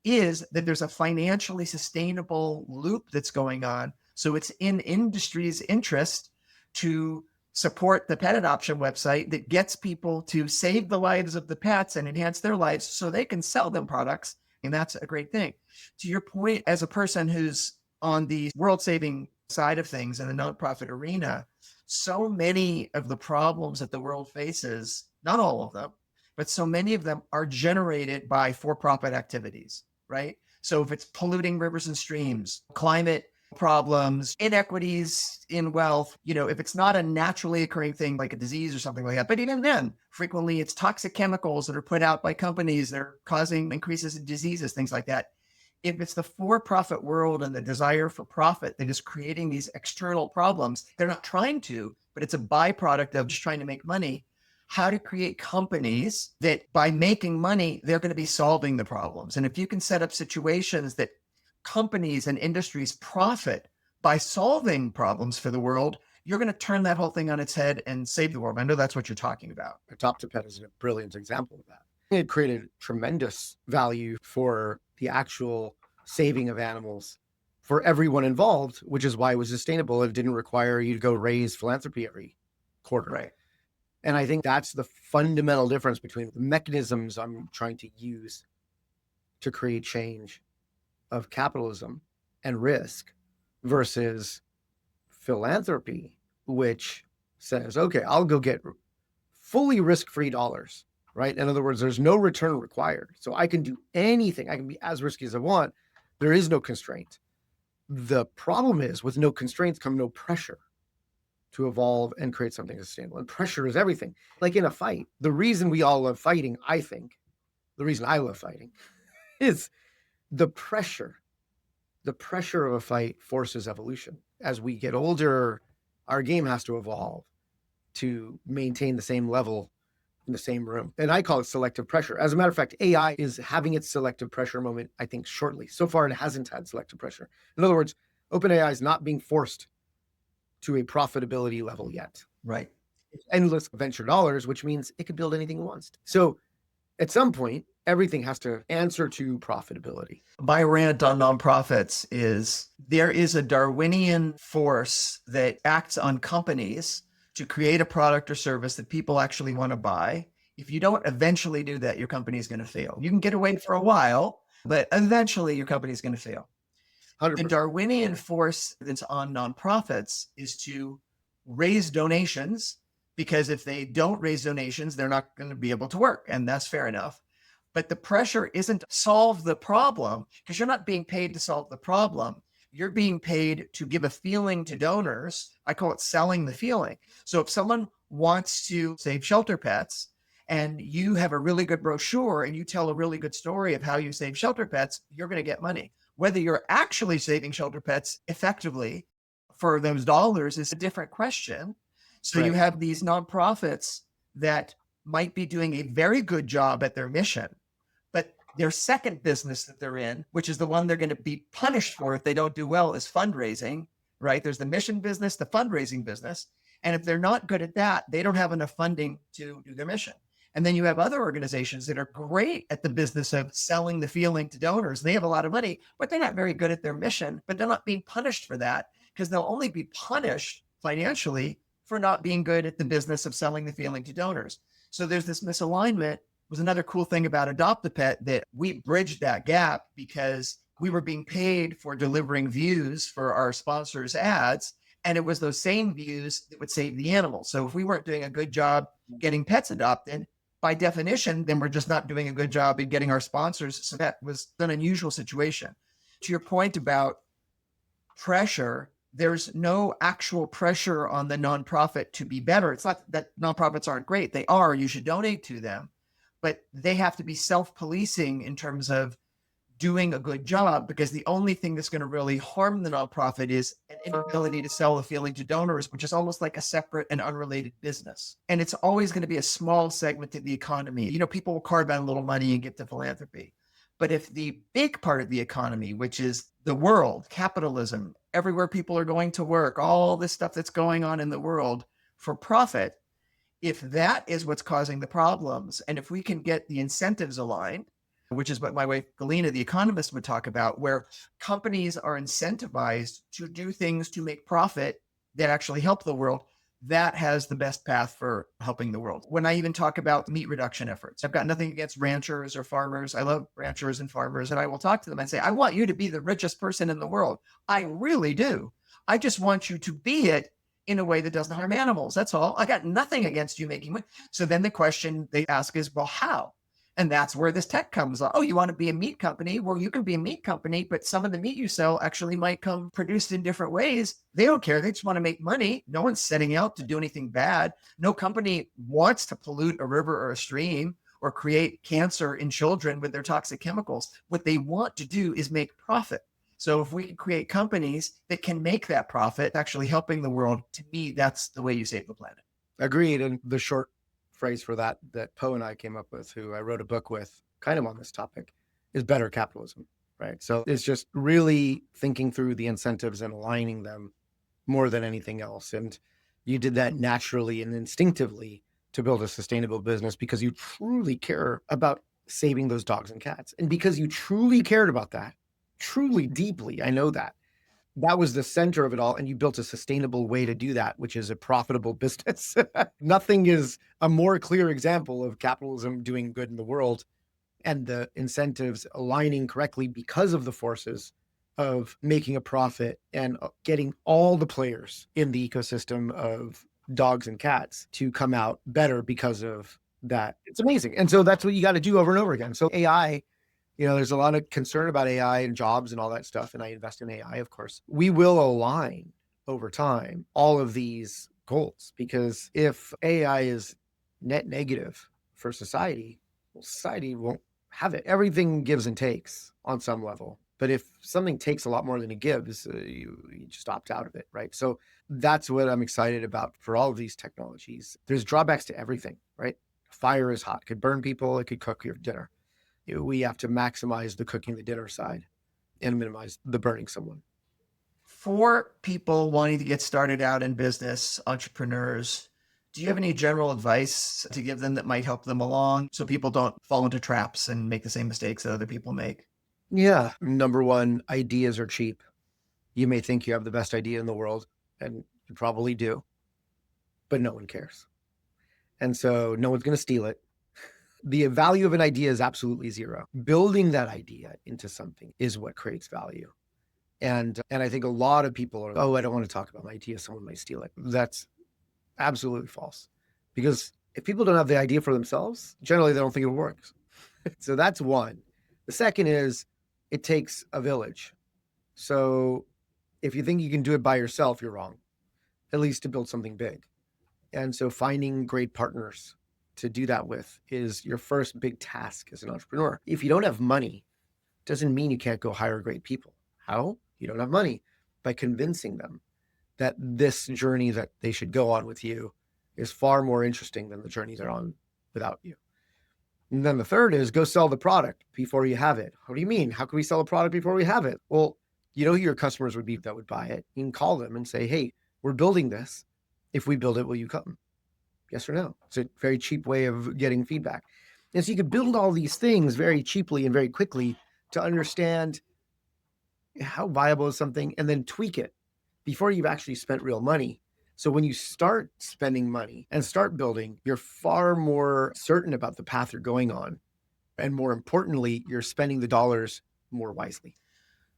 Speaker 3: is that there's a financially sustainable loop that's going on. So it's in industry's interest to support the pet adoption website that gets people to save the lives of the pets and enhance their lives so they can sell them products. And that's a great thing. To your point, as a person who's on the world saving side of things in the nonprofit arena, so many of the problems that the world faces, not all of them, but so many of them are generated by for-profit activities, right? So if it's polluting rivers and streams, climate problems, inequities in wealth, if it's not a naturally occurring thing like a disease or something like that, but even then, frequently it's toxic chemicals that are put out by companies that are causing increases in diseases, things like that. If it's the for-profit world and the desire for profit that is creating these external problems, they're not trying to, but it's a byproduct of just trying to make money. How to create companies that by making money, they're going to be solving the problems. And if you can set up situations that companies and industries profit by solving problems for the world, you're going to turn that whole thing on its head and save the world. I know that's what you're talking about.
Speaker 1: Adopt a Pet is a brilliant example of that. It created tremendous value for the actual saving of animals for everyone involved, which is why it was sustainable. It didn't require you to go raise philanthropy every quarter.
Speaker 3: Right.
Speaker 1: And I think that's the fundamental difference between the mechanisms I'm trying to use to create change of capitalism and risk versus philanthropy, which says, okay, I'll go get fully risk-free dollars, right? In other words, there's no return required. So I can do anything. I can be as risky as I want. There is no constraint. The problem is with no constraints come no pressure to evolve and create something sustainable. And pressure is everything. Like in a fight, the reason we all love fighting, I think, the reason I love fighting is the pressure of a fight forces evolution. As we get older, our game has to evolve to maintain the same level in the same room. And I call it selective pressure. As a matter of fact, AI is having its selective pressure moment, I think, shortly. So far, it hasn't had selective pressure. In other words, OpenAI is not being forced to a profitability level yet.
Speaker 3: Right.
Speaker 1: It's endless venture dollars, which means it could build anything it wants. So at some point, everything has to answer to profitability.
Speaker 3: My rant on nonprofits is there is a Darwinian force that acts on companies to create a product or service that people actually want to buy. If you don't eventually do that, your company is going to fail. You can get away for a while, but eventually your company is going to fail. The
Speaker 1: 100%.
Speaker 3: Darwinian force that's on nonprofits is to raise donations, because if they don't raise donations, they're not going to be able to work. And that's fair enough. But the pressure isn't to solve the problem, because you're not being paid to solve the problem. You're being paid to give a feeling to donors. I call it selling the feeling. So if someone wants to save shelter pets and you have a really good brochure and you tell a really good story of how you save shelter pets, you're going to get money. Whether you're actually saving shelter pets effectively for those dollars is a different question. So you
Speaker 1: Right.
Speaker 3: have these nonprofits that might be doing a very good job at their mission, but their second business that they're in, which is the one they're going to be punished for if they don't do well, is fundraising, right? There's the mission business, the fundraising business. And if they're not good at that, they don't have enough funding to do their mission. And then you have other organizations that are great at the business of selling the feeling to donors. They have a lot of money, but they're not very good at their mission, but they're not being punished for that, because they'll only be punished financially for not being good at the business of selling the feeling to donors. So there's this misalignment. Was another cool thing about Adopt a Pet, that we bridged that gap because we were being paid for delivering views for our sponsors' ads. And it was those same views that would save the animals. So if we weren't doing a good job getting pets adopted, by definition, then we're just not doing a good job in getting our sponsors. So that was an unusual situation. To your point about pressure, there's no actual pressure on the nonprofit to be better. It's not that nonprofits aren't great. They are. You should donate to them. But they have to be self-policing in terms of doing a good job, because the only thing that's going to really harm the nonprofit is an inability to sell the feeling to donors, which is almost like a separate and unrelated business. And it's always going to be a small segment of the economy. You know, people will carve out a little money and give to philanthropy. But if the big part of the economy, which is the world, capitalism, everywhere people are going to work, all this stuff that's going on in the world for profit, if that is what's causing the problems, and if we can get the incentives aligned, which is what my wife Galina, the economist, would talk about, where companies are incentivized to do things to make profit that actually help the world, that has the best path for helping the world. When I even talk about meat reduction efforts, I've got nothing against ranchers or farmers. I love ranchers and farmers, and I will talk to them and say, I want you to be the richest person in the world. I really do. I just want you to be it in a way that doesn't harm animals. That's all. I got nothing against you making money. So then the question they ask is, well, how? And that's where this tech comes on. Oh, you want to be a meat company? Well, you can be a meat company, but some of the meat you sell actually might come produced in different ways. They don't care. They just want to make money. No one's setting out to do anything bad. No company wants to pollute a river or a stream or create cancer in children with their toxic chemicals. What they want to do is make profit. So if we can create companies that can make that profit, actually helping the world, to me, that's the way you save the planet.
Speaker 1: Agreed. And the short phrase for that Poe and I came up with, who I wrote a book with kind of on this topic, is better capitalism, right? So it's just really thinking through the incentives and aligning them more than anything else. And you did that naturally and instinctively to build a sustainable business because you truly care about saving those dogs and cats. And because you truly cared about that, truly deeply, I know that was the center of it all. And you built a sustainable way to do that, which is a profitable business. Nothing is a more clear example of capitalism doing good in the world and the incentives aligning correctly because of the forces of making a profit and getting all the players in the ecosystem of dogs and cats to come out better because of that. It's amazing. And so that's what you got to do over and over again. So AI, there's a lot of concern about AI and jobs and all that stuff. And I invest in AI, of course. We will align over time all of these goals, because if AI is net negative for society, well, society won't have it. Everything gives and takes on some level. But if something takes a lot more than it gives, you just opt out of it, right? So that's what I'm excited about for all of these technologies. There's drawbacks to everything, right? Fire is hot. It could burn people. It could cook your dinner. We have to maximize the cooking the dinner side and minimize the burning someone.
Speaker 3: For people wanting to get started out in business, entrepreneurs, do you have any general advice to give them that might help them along so people don't fall into traps and make the same mistakes that other people make?
Speaker 1: Yeah. Number one, ideas are cheap. You may think you have the best idea in the world, and you probably do, but no one cares. And so no one's going to steal it. The value of an idea is absolutely zero. Building that idea into something is what creates value. And I think a lot of people are, oh, I don't want to talk about my idea. Someone might steal it. That's absolutely false. Because if people don't have the idea for themselves, generally they don't think it works. So that's one. The second is it takes a village. So if you think you can do it by yourself, you're wrong, at least to build something big. And so finding great partners to do that with is your first big task as an entrepreneur. If you don't have money, doesn't mean you can't go hire great people. How? You don't have money. By convincing them that this journey that they should go on with you is far more interesting than the journey they're on without you. And then the third is go sell the product before you have it. What do you mean? How can we sell a product before we have it? Well, you know who your customers would be that would buy it. You can call them and say, hey, we're building this. If we build it, will you come? Yes or no? It's a very cheap way of getting feedback. And so you could build all these things very cheaply and very quickly to understand how viable is something and then tweak it before you've actually spent real money. So when you start spending money and start building, you're far more certain about the path you're going on. And more importantly, you're spending the dollars more wisely.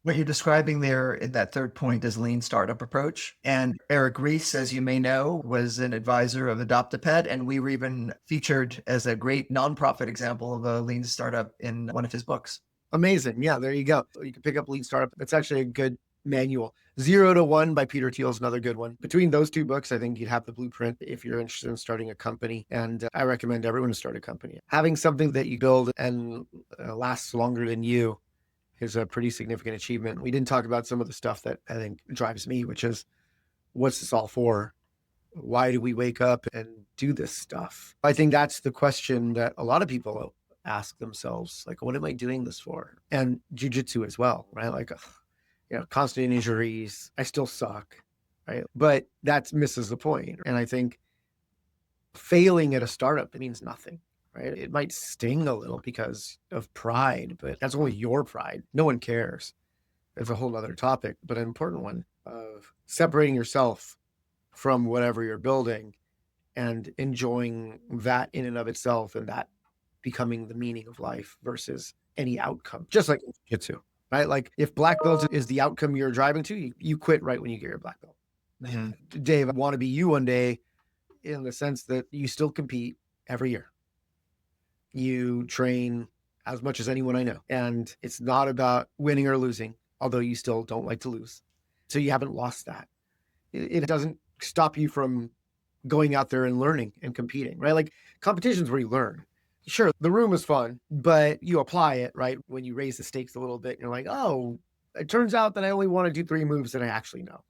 Speaker 3: What you're describing there in that third point is lean startup approach. And Eric Ries, as you may know, was an advisor of Adaptation. And we were even featured as a great nonprofit example of a lean startup in one of his books.
Speaker 1: Amazing. Yeah, there you go. You can pick up Lean Startup. It's actually a good manual. 0 to 1 by Peter Thiel is another good one. Between those two books, I think you'd have the blueprint if you're interested in starting a company. And I recommend everyone to start a company. Having something that you build and lasts longer than you is a pretty significant achievement. We didn't talk about some of the stuff that I think drives me, which is what's this all for? Why do we wake up and do this stuff? I think that's the question that a lot of people ask themselves, like, what am I doing this for? And jiu-jitsu as well, right? Like, constant injuries. I still suck, right? But that misses the point. And I think failing at a startup, it means nothing, right? It might sting a little because of pride, but that's only your pride. No one cares. It's a whole other topic, but an important one of separating yourself from whatever you're building and enjoying that in and of itself, and that becoming the meaning of life versus any outcome, just like jiu-jitsu, right? Like if black belt is the outcome you're driving to, you quit right when you get your black belt. Mm-hmm. Dave, I want to be you one day in the sense that you still compete every year. You train as much as anyone I know. And it's not about winning or losing, although you still don't like to lose. So you haven't lost that. It doesn't stop you from going out there and learning and competing, right? Like competition's where you learn. Sure, the room is fun, but you apply it, right? When you raise the stakes a little bit, you're like, oh, it turns out that I only want to do 3 moves that I actually know.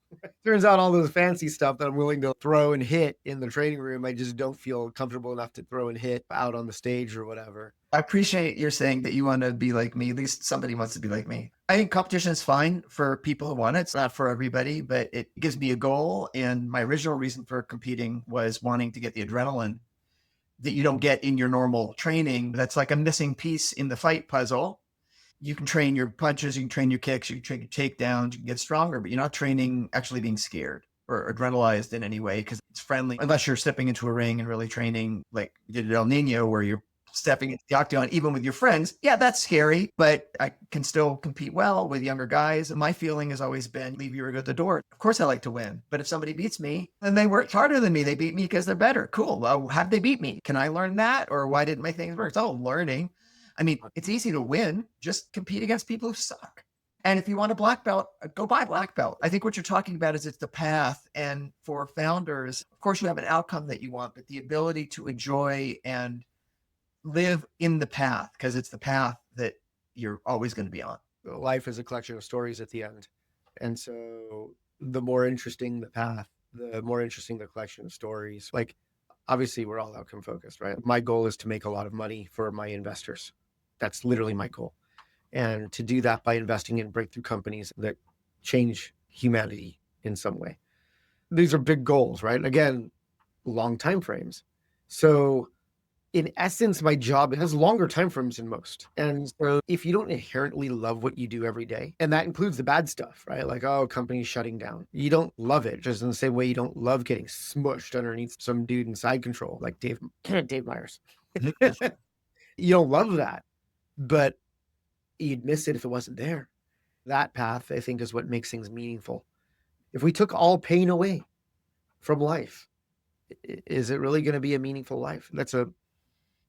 Speaker 1: Turns out all those fancy stuff that I'm willing to throw and hit in the training room, I just don't feel comfortable enough to throw and hit out on the stage or whatever.
Speaker 3: I appreciate you're saying that you want to be like me. At least somebody wants to be like me. I think competition is fine for people who want it. It's not for everybody, but it gives me a goal. And my original reason for competing was wanting to get the adrenaline that you don't get in your normal training. That's like a missing piece in the fight puzzle. You can train your punches, you can train your kicks, you can train your takedowns, you can get stronger, but you're not training actually being scared or adrenalized in any way because it's friendly, unless you're stepping into a ring and really training like you did at El Nino, where you're stepping into the octagon, even with your friends. Yeah, that's scary, but I can still compete well with younger guys. My feeling has always been leave your ego at the door. Of course I like to win, but if somebody beats me, then they worked harder than me. They beat me because they're better. Cool. Well, how'd they beat me? Can I learn that? Or why didn't my things work? It's all learning. I mean, it's easy to win. Just compete against people who suck. And if you want a black belt, go buy a black belt. I think what you're talking about is it's the path. And for founders, of course, you have an outcome that you want, but the ability to enjoy and live in the path, because it's the path that you're always going to be on.
Speaker 1: Life is a collection of stories at the end. And so the more interesting the path, the more interesting the collection of stories. Like, obviously, we're all outcome focused, right? My goal is to make a lot of money for my investors. That's literally my goal. And to do that by investing in breakthrough companies that change humanity in some way. These are big goals, right? Again, long time frames. So in essence, my job has longer time frames than most. And so if you don't inherently love what you do every day, and that includes the bad stuff, right? Like, oh, company's shutting down. You don't love it, just in the same way you don't love getting smushed underneath some dude in side control, like Dave Myers. You don't love that, but you'd miss it if it wasn't there. That path, I think, is what makes things meaningful. If we took all pain away from life, is it really going to be a meaningful life? That's a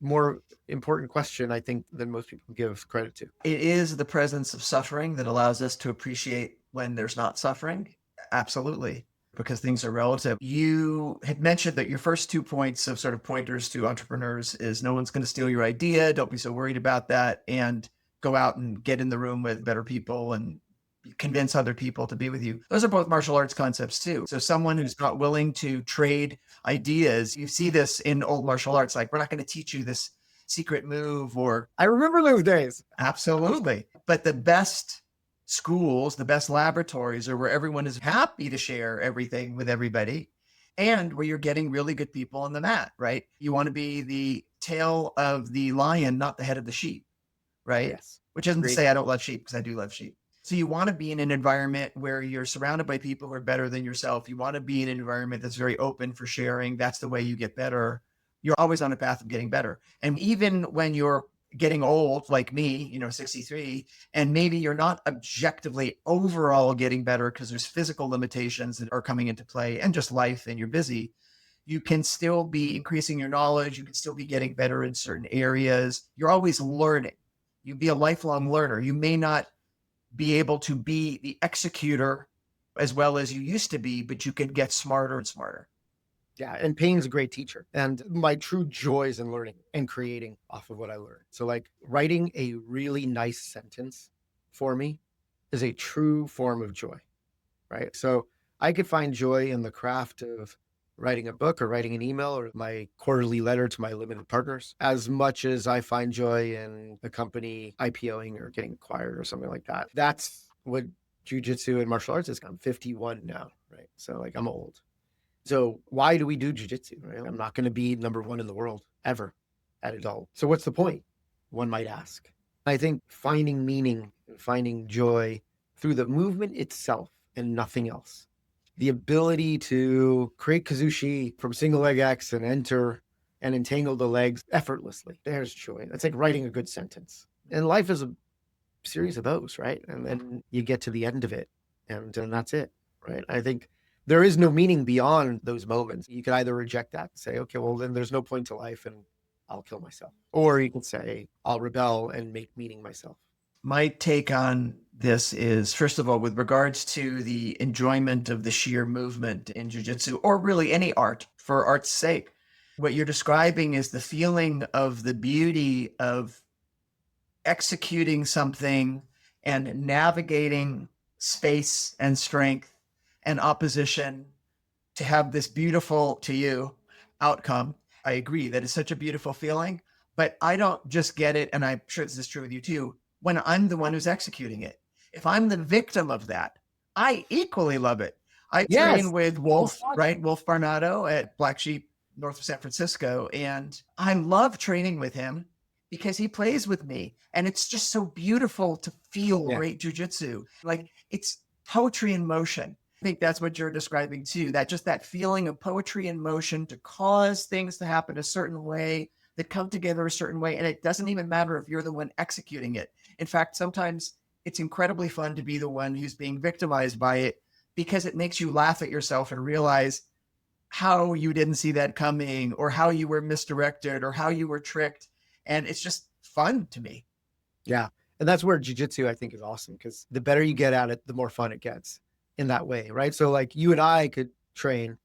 Speaker 1: more important question, I think, than most people give credit to.
Speaker 3: It is the presence of suffering that allows us to appreciate when there's not suffering. Absolutely. Because things are relative. You had mentioned that your first 2 points of sort of pointers to entrepreneurs is no one's going to steal your idea. Don't be so worried about that. And go out and get in the room with better people and convince other people to be with you. Those are both martial arts concepts too. So someone who's not willing to trade ideas, you see this in old martial arts, like we're not going to teach you this secret move or
Speaker 1: I remember those days.
Speaker 3: absolutely. But the best schools, the best laboratories are where everyone is happy to share everything with everybody and where you're getting really good people on the mat, right? You want to be the tail of the lion, not the head of the sheep, right?
Speaker 1: Yes.
Speaker 3: Which isn't to
Speaker 1: Great.
Speaker 3: say I don't love sheep, because I do love sheep. So you want to be in an environment where you're surrounded by people who are better than yourself. You want to be in an environment that's very open for sharing. That's the way you get better. You're always on a path of getting better. And even when you're getting old, like me, 63, and maybe you're not objectively overall getting better because there's physical limitations that are coming into play and just life and you're busy, you can still be increasing your knowledge. You can still be getting better in certain areas. You're always learning. You be a lifelong learner. You may not be able to be the executor as well as you used to be, but you can get smarter and smarter.
Speaker 1: Yeah. And pain's a great teacher. And my true joy is in learning and creating off of what I learned. So, like, writing a really nice sentence for me is a true form of joy, right? So I could find joy in the craft of writing a book or writing an email or my quarterly letter to my limited partners as much as I find joy in the company IPOing or getting acquired or something like that. That's what jiu-jitsu and martial arts is. I'm 51 now, right? So, like, I'm old. So why do we do jiu-jitsu? Right? I'm not going to be number one in the world ever at adult. So what's the point? One might ask. I think finding meaning and finding joy through the movement itself and nothing else. The ability to create kazushi from single leg X and enter and entangle the legs effortlessly. There's joy. That's like writing a good sentence. And life is a series of those, right? And then you get to the end of it and that's it, right? I think there is no meaning beyond those moments. You could either reject that and say, okay, well, then there's no point to life and I'll kill myself. Or you can say, I'll rebel and make meaning myself.
Speaker 3: My take on this is, first of all, with regards to the enjoyment of the sheer movement in jiu-jitsu, or really any art for art's sake, what you're describing is the feeling of the beauty of executing something and navigating space and strength and opposition to have this beautiful, to you, outcome. I agree that it's such a beautiful feeling, but I don't just get it, and I'm sure this is true with you too, when I'm the one who's executing it. If I'm the victim of that, I equally love it. I train with Wolf, right? Wolf Barnado at Black Sheep, north of San Francisco. And I love training with him because he plays with me. And it's just so beautiful to feel great jujitsu. Like, it's poetry in motion. I think that's what you're describing too, that just that feeling of poetry in motion to cause things to happen a certain way, that come together a certain way. And it doesn't even matter if you're the one executing it. In fact, sometimes it's incredibly fun to be the one who's being victimized by it because it makes you laugh at yourself and realize how you didn't see that coming or how you were misdirected or how you were tricked. And it's just fun to me.
Speaker 1: Yeah. And that's where jiu-jitsu, I think, is awesome, because the better you get at it, the more fun it gets in that way, right? So, like, you and I could train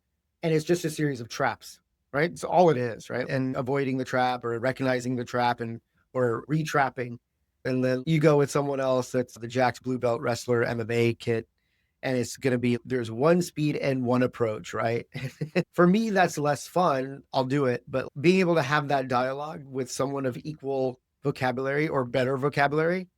Speaker 1: and it's just a series of traps, right? It's all it is, right? And avoiding the trap or recognizing the trap and or retrapping. And then you go with someone else that's the jacked blue belt wrestler MMA kit, and it's going to be, there's one speed and one approach, right? For me, that's less fun. I'll do it. But being able to have that dialogue with someone of equal vocabulary or better vocabulary,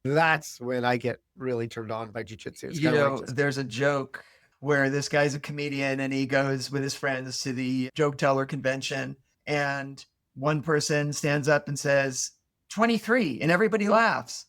Speaker 1: that's when I get really turned on by jiu-jitsu.
Speaker 3: You know, there's a joke where this guy's a comedian and he goes with his friends to the joke teller convention, and one person stands up and says 23 and everybody laughs.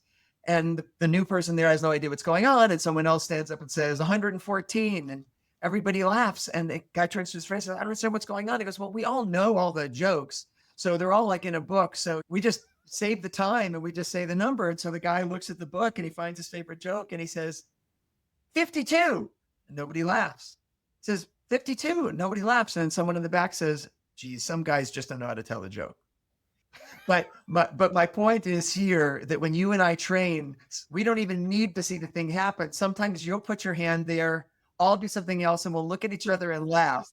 Speaker 3: And the new person there has no idea what's going on. And someone else stands up and says 114 and everybody laughs. And the guy turns to his friend and says, I don't understand what's going on. He goes, well, we all know all the jokes. So they're all like in a book. So we just save the time and we just say the number. And so the guy looks at the book and he finds his favorite joke and he says, 52. And nobody laughs. He says, 52. And nobody laughs. And then someone in the back says, geez, some guys just don't know how to tell a joke. But my point is here that when you and I train, we don't even need to see the thing happen. Sometimes you'll put your hand there, I'll do something else, and we'll look at each other and laugh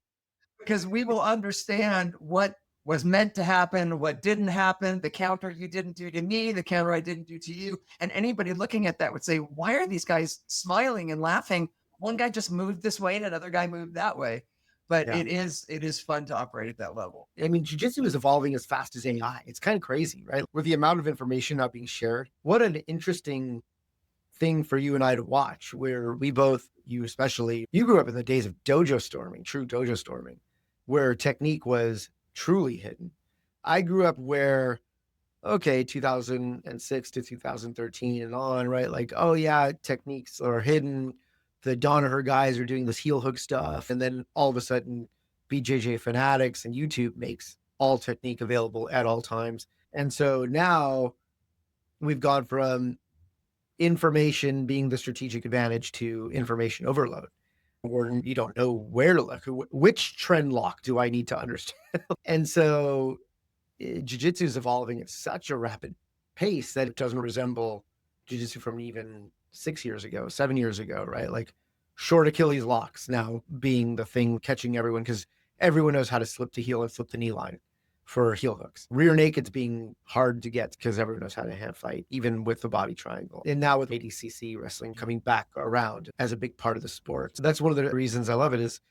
Speaker 3: because we will understand what was meant to happen, what didn't happen, the counter you didn't do to me, the counter I didn't do to you. And anybody looking at that would say, why are these guys smiling and laughing? One guy just moved this way and another guy moved that way. But
Speaker 1: Yeah.
Speaker 3: it is fun to operate at that level.
Speaker 1: I mean, jiu-jitsu is evolving as fast as AI. It's kind of crazy, right? With the amount of information not being shared. What an interesting thing for you and I to watch, where we both, you especially, you grew up in the days of dojo storming, true dojo storming, where technique was truly hidden. I grew up where, okay, 2006 to 2013 and on, right? Like, oh yeah, techniques are hidden. The Danaher guys are doing this heel hook stuff. And then all of a sudden, BJJ Fanatics and YouTube makes all technique available at all times. And so now we've gone from information being the strategic advantage to information overload, or you don't know where to look. Which trend lock do I need to understand? And so jiu-jitsu is evolving at such a rapid pace that it doesn't resemble jiu-jitsu from even 6 years ago, 7 years ago, right? Like short Achilles locks now being the thing catching everyone because everyone knows how to slip to heel and flip the knee line for heel hooks. Rear naked's being hard to get because everyone knows how to hand fight, even with the body triangle. And now with ADCC wrestling coming back around as a big part of the sport. So that's one of the reasons I love it is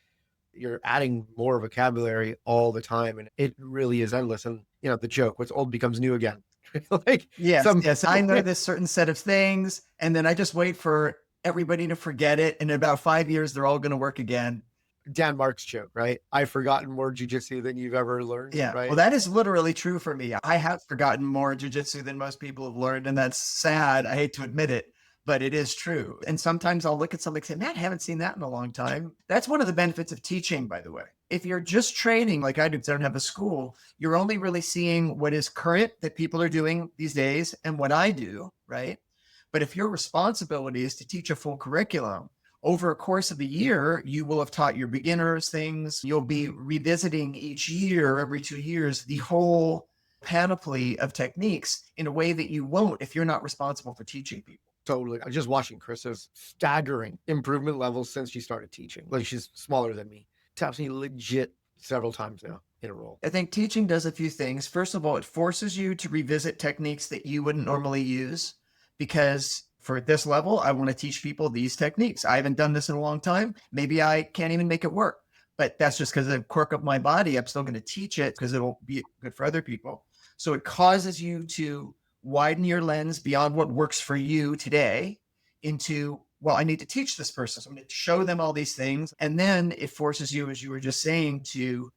Speaker 1: you're adding more vocabulary all the time. And it really is endless. And, you know, the joke, what's old becomes new again. Like
Speaker 3: yes, I know this certain set of things. And then I just wait for everybody to forget it. And in about 5 years, they're all going to work again.
Speaker 1: Dan Mark's joke, right? I've forgotten more jiu-jitsu than you've ever learned.
Speaker 3: Yeah.
Speaker 1: Right.
Speaker 3: Well, that is literally true for me. I have forgotten more jiu-jitsu than most people have learned. And that's sad. I hate to admit it, but it is true. And sometimes I'll look at something and say, man, I haven't seen that in a long time. That's one of the benefits of teaching, by the way. If you're just training like I do, because I don't have a school, you're only really seeing what is current that people are doing these days and what I do, right? But if your responsibility is to teach a full curriculum, over a course of the year, you will have taught your beginners things. You'll be revisiting each year, every 2 years, the whole panoply of techniques in a way that you won't if you're not responsible for teaching people.
Speaker 1: Totally. I'm just watching Chris's staggering improvement levels since she started teaching. Like she's smaller than me. Taps me legit several times now in a row.
Speaker 3: I think teaching does a few things. First of all, it forces you to revisit techniques that you wouldn't normally use because for this level, I want to teach people these techniques. I haven't done this in a long time. Maybe I can't even make it work, but that's just because of the quirk of my body. I'm still going to teach it because it'll be good for other people. So it causes you to widen your lens beyond what works for you today into, well, I need to teach this person. So I'm going to show them all these things. And then it forces you, as you were just saying, to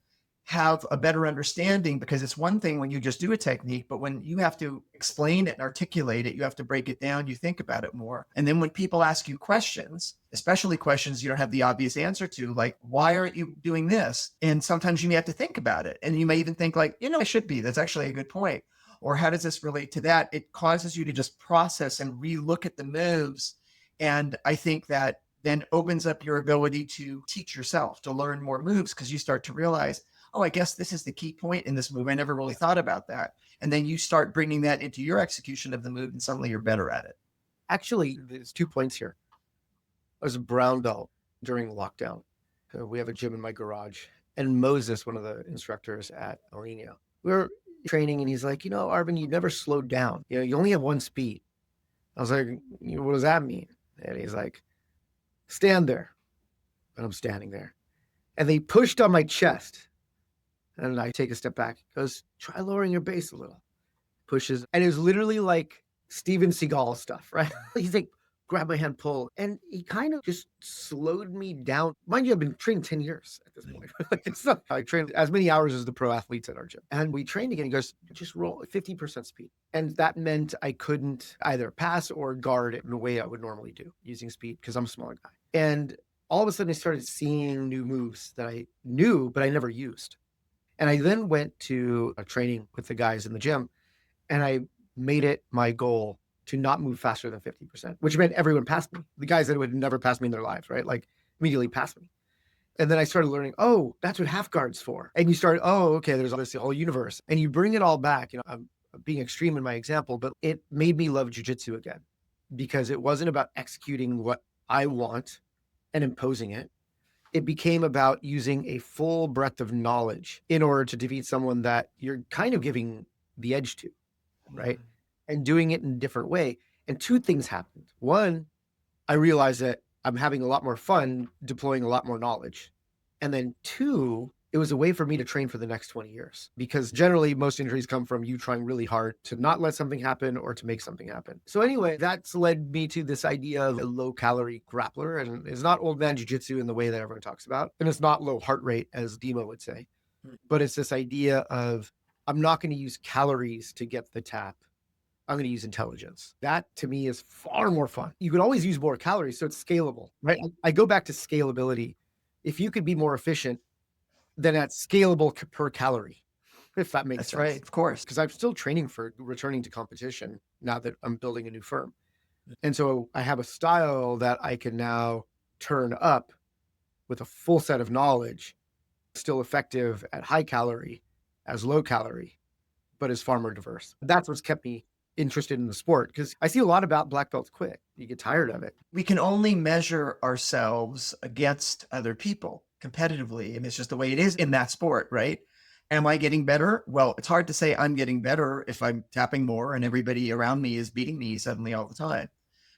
Speaker 3: have a better understanding, because it's one thing when you just do a technique, but when you have to explain it and articulate it, you have to break it down, you think about it more. And then when people ask you questions, especially questions you don't have the obvious answer to, like, why aren't you doing this? And sometimes you may have to think about it. And you may even think like, I should be, that's actually a good point. Or how does this relate to that? It causes you to just process and relook at the moves. And I think that then opens up your ability to teach yourself, to learn more moves, because you start to realize, oh, I guess this is the key point in this move. I never really thought about that. And then you start bringing that into your execution of the move, and suddenly you're better at it.
Speaker 1: Actually, there's 2 points here. I was a brown belt during lockdown. We have a gym in my garage. And Moses, one of the instructors at El Nino, we were training and he's like, Arvind, you never slowed down. You only have one speed. I was like, what does that mean? And he's like, stand there. And I'm standing there. And they pushed on my chest. And I take a step back. He goes, try lowering your base a little. Pushes. And it was literally like Steven Seagal stuff, right? He's like, grab my hand, pull. And he kind of just slowed me down. Mind you, I've been training 10 years at this point. It's not, I trained as many hours as the pro athletes at our gym. And we trained again. He goes, just roll at 50% speed. And that meant I couldn't either pass or guard it in the way I would normally do using speed because I'm a smaller guy. And all of a sudden I started seeing new moves that I knew, but I never used. And I then went to a training with the guys in the gym and I made it my goal to not move faster than 50%, which meant everyone passed me. The guys that would never pass me in their lives, right? Like immediately passed me. And then I started learning, oh, that's what half guard's for. And you start, oh, okay, there's obviously a whole universe. And you bring it all back. I'm being extreme in my example, but it made me love jujitsu again because it wasn't about executing what I want and imposing it. It became about using a full breadth of knowledge in order to defeat someone that you're kind of giving the edge to, right? And doing it in a different way. And two things happened. One, I realized that I'm having a lot more fun deploying a lot more knowledge. And then two, it was a way for me to train for the next 20 years because generally most injuries come from you trying really hard to not let something happen or to make something happen. So anyway, that's led me to this idea of a low calorie grappler. And it's not old man jiu-jitsu in the way that everyone talks about. And it's not low heart rate as Demo would say, but it's this idea of I'm not going to use calories to get the tap. I'm going to use intelligence. That to me is far more fun. You could always use more calories, so it's scalable, right? I go back to scalability. If you could be more efficient, then that's scalable per calorie, if that makes sense.
Speaker 3: That's right, of course.
Speaker 1: Because I'm still training for returning to competition now that I'm building a new firm. And so I have a style that I can now turn up with a full set of knowledge, still effective at high calorie as low calorie, but is far more diverse. That's what's kept me interested in the sport because I see a lot about black belts quit. You get tired of it.
Speaker 3: We can only measure ourselves against other people competitively. And it's just the way it is in that sport, right? Am I getting better? Well, it's hard to say I'm getting better if I'm tapping more and everybody around me is beating me suddenly all the time.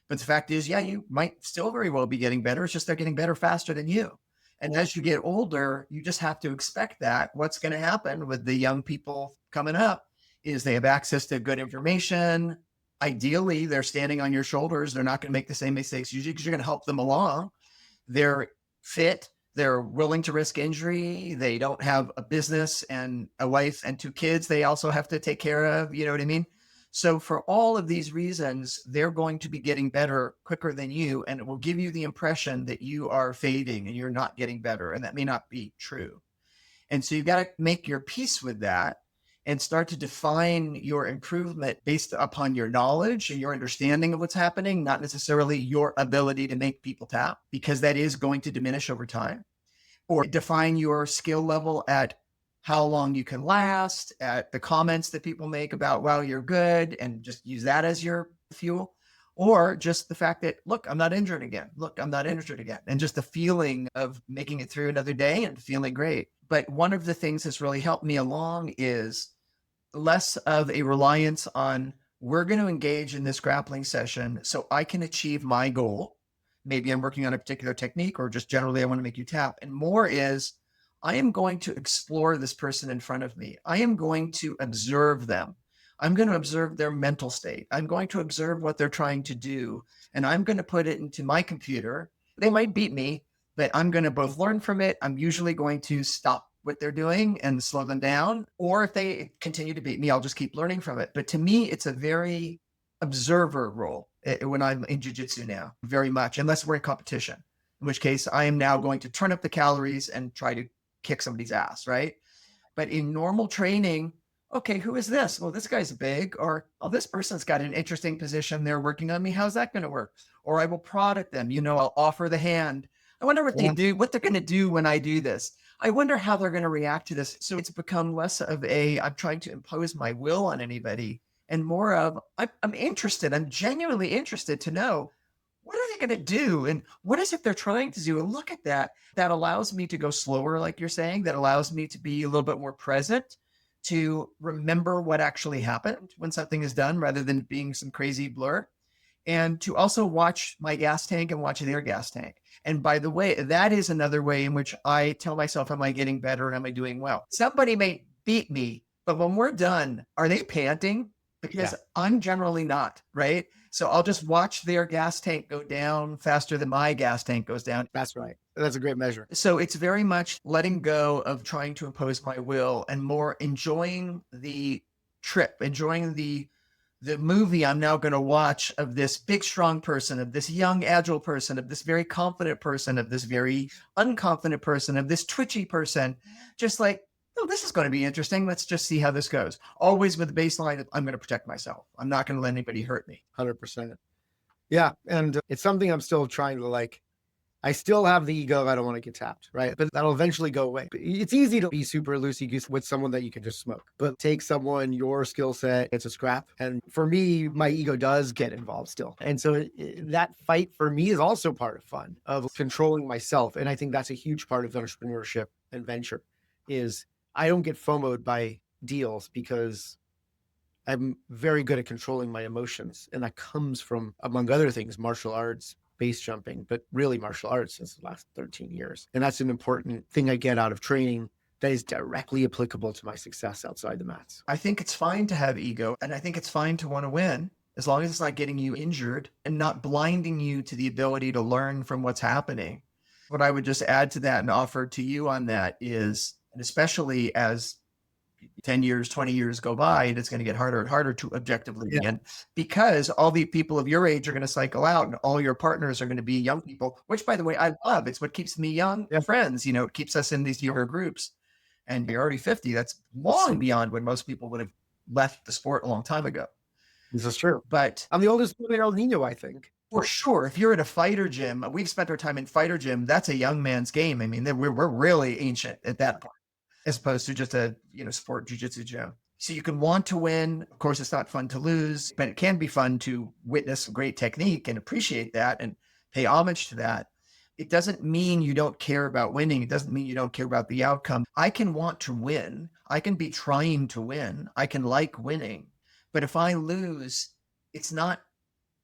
Speaker 3: But the fact is, yeah, you might still very well be getting better. It's just they're getting better faster than you. And as you get older, you just have to expect that. What's going to happen with the young people coming up is they have access to good information. Ideally, they're standing on your shoulders. They're not going to make the same mistakes usually because you're going to help them along. They're fit. They're willing to risk injury. They don't have a business and a wife and two kids they also have to take care of. You know what I mean? So for all of these reasons, they're going to be getting better quicker than you. And it will give you the impression that you are fading and you're not getting better. And that may not be true. And so you've got to make your peace with that and start to define your improvement based upon your knowledge and your understanding of what's happening, not necessarily your ability to make people tap, because that is going to diminish over time. Or define your skill level at how long you can last, at the comments that people make about, wow, you're good, and just use that as your fuel. Or just the fact that, look, I'm not injured again. Look, I'm not injured again. And just the feeling of making it through another day and feeling great. But one of the things that's really helped me along is less of a reliance on we're going to engage in this grappling session so I can achieve my goal. Maybe I'm working on a particular technique or just generally I want to make you tap. And more is I am going to explore this person in front of me. I am going to observe them. I'm going to observe their mental state. I'm going to observe what they're trying to do. And I'm going to put it into my computer. They might beat me, but I'm going to both learn from it. I'm usually going to stop what they're doing and slow them down. Or if they continue to beat me, I'll just keep learning from it. But to me, it's a very observer role when I'm in jiu-jitsu now, very much, unless we're in competition, in which case I am now going to turn up the calories and try to kick somebody's ass, right? But in normal training, okay, who is this? Well, this guy's big, or oh, this person's got an interesting position. They're working on me. How's that going to work? Or I will prod at them. I'll offer the hand. I wonder what they do, what they're going to do when I do this. I wonder how they're going to react to this. So it's become less of I'm trying to impose my will on anybody and more of I'm interested. I'm genuinely interested to know what are they going to do? And what is it they're trying to do? And look at that. That allows me to go slower, like you're saying. That allows me to be a little bit more present, to remember what actually happened when something is done rather than being some crazy blur. And to also watch my gas tank and watch their gas tank. And by the way, that is another way in which I tell myself, am I getting better? Am I doing well? Somebody may beat me, but when we're done, are they panting? Because I'm generally not, right? So I'll just watch their gas tank go down faster than my gas tank goes down.
Speaker 1: That's right. That's a great measure.
Speaker 3: So it's very much letting go of trying to impose my will and more enjoying the trip, enjoying the movie I'm now going to watch of this big, strong person, of this young, agile person, of this very confident person, of this very unconfident person, of this twitchy person. Just like, oh, this is going to be interesting. Let's just see how this goes. Always with the baseline of, I'm going to protect myself. I'm not going to let anybody hurt me.
Speaker 1: 100%. Yeah. And it's something I'm still trying to like, I still have the ego. I don't want to get tapped, right? But that'll eventually go away. It's easy to be super loosey-goosey with someone that you can just smoke, but take someone, your skill set, it's a scrap. And for me, my ego does get involved still. And so that fight for me is also part of fun, of controlling myself. And I think that's a huge part of entrepreneurship and venture is I don't get FOMO'd by deals because I'm very good at controlling my emotions. And that comes from, among other things, martial arts, base jumping, but really martial arts since the last 13 years. And that's an important thing I get out of training that is directly applicable to my success outside the mats.
Speaker 3: I think it's fine to have ego, and I think it's fine to want to win as long as it's not getting you injured and not blinding you to the ability to learn from what's happening. What I would just add to that and offer to you on that is, and especially as 10 years, 20 years go by, and it's going to get harder and harder to objectively win because all the people of your age are going to cycle out and all your partners are going to be young people, which by the way, I love. It's what keeps me young friends. You know, it keeps us in these younger groups. And you're already 50. That's long beyond when most people would have left the sport a long time ago.
Speaker 1: This is true.
Speaker 3: But
Speaker 1: I'm the oldest one in El Nino, I think.
Speaker 3: For sure. If you're at a fighter gym, we've spent our time in fighter gym. That's a young man's game. I mean, we're really ancient at that point, as opposed to just a, sport jiu-jitsu gym. So you can want to win. Of course, it's not fun to lose, but it can be fun to witness great technique and appreciate that and pay homage to that. It doesn't mean you don't care about winning. It doesn't mean you don't care about the outcome. I can want to win. I can be trying to win. I can like winning. But if I lose, it's not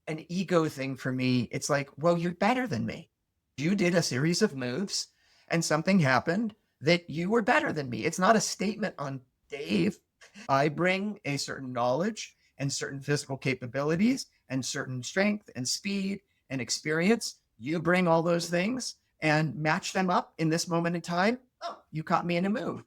Speaker 3: an ego thing for me. It's like, well, you're better than me. You did a series of moves and something happened that you were better than me. It's not a statement on Dave. I bring a certain knowledge and certain physical capabilities and certain strength and speed and experience. You bring all those things and match them up in this moment in time. Oh, you caught me in a move.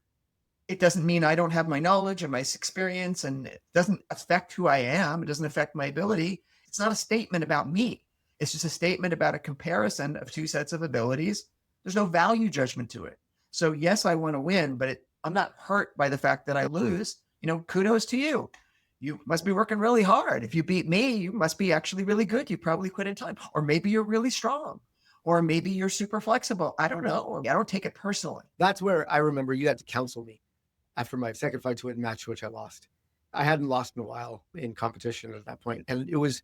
Speaker 3: It doesn't mean I don't have my knowledge and my experience, and it doesn't affect who I am. It doesn't affect my ability. It's not a statement about me. It's just a statement about a comparison of two sets of abilities. There's no value judgment to it. So yes, I want to win, but I'm not hurt by the fact that I lose. Kudos to you. You must be working really hard. If you beat me, you must be actually really good. You probably quit in time. Or maybe you're really strong. Or maybe you're super flexible. I don't know. I don't take it personally.
Speaker 1: That's where I remember you had to counsel me after my second fight to win match, which I lost. I hadn't lost in a while in competition at that point. And it was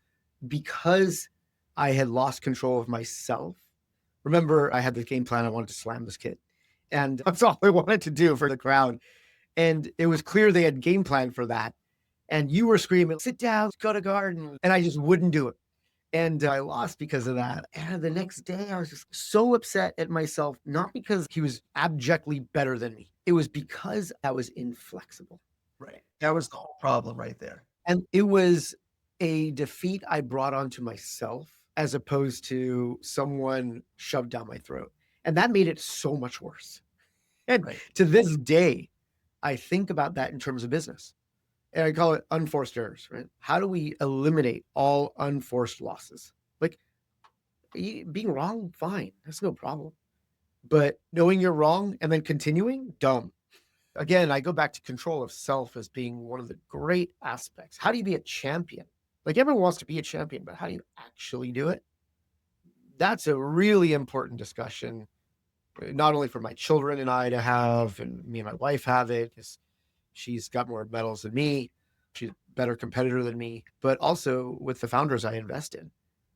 Speaker 1: because I had lost control of myself. Remember, I had the game plan. I wanted to slam this kid. And that's all I wanted to do for the crowd. And it was clear they had game plan for that. And you were screaming, sit down, go to garden. And I just wouldn't do it. And I lost because of that. And the next day I was just so upset at myself, not because he was abjectly better than me. It was because I was inflexible.
Speaker 3: Right. That was the whole problem right there.
Speaker 1: And it was a defeat I brought onto myself as opposed to someone shoved down my throat. And that made it so much worse. And to this day, I think about that in terms of business. And I call it unforced errors, right? How do we eliminate all unforced losses? Like being wrong, fine. That's no problem. But knowing you're wrong and then continuing, dumb. Again, I go back to control of self as being one of the great aspects. How do you be a champion? Like everyone wants to be a champion, but how do you actually do it? That's a really important discussion, not only for my children and I to have, and me and my wife have it, because she's got more medals than me. She's a better competitor than me, but also with the founders I invest in.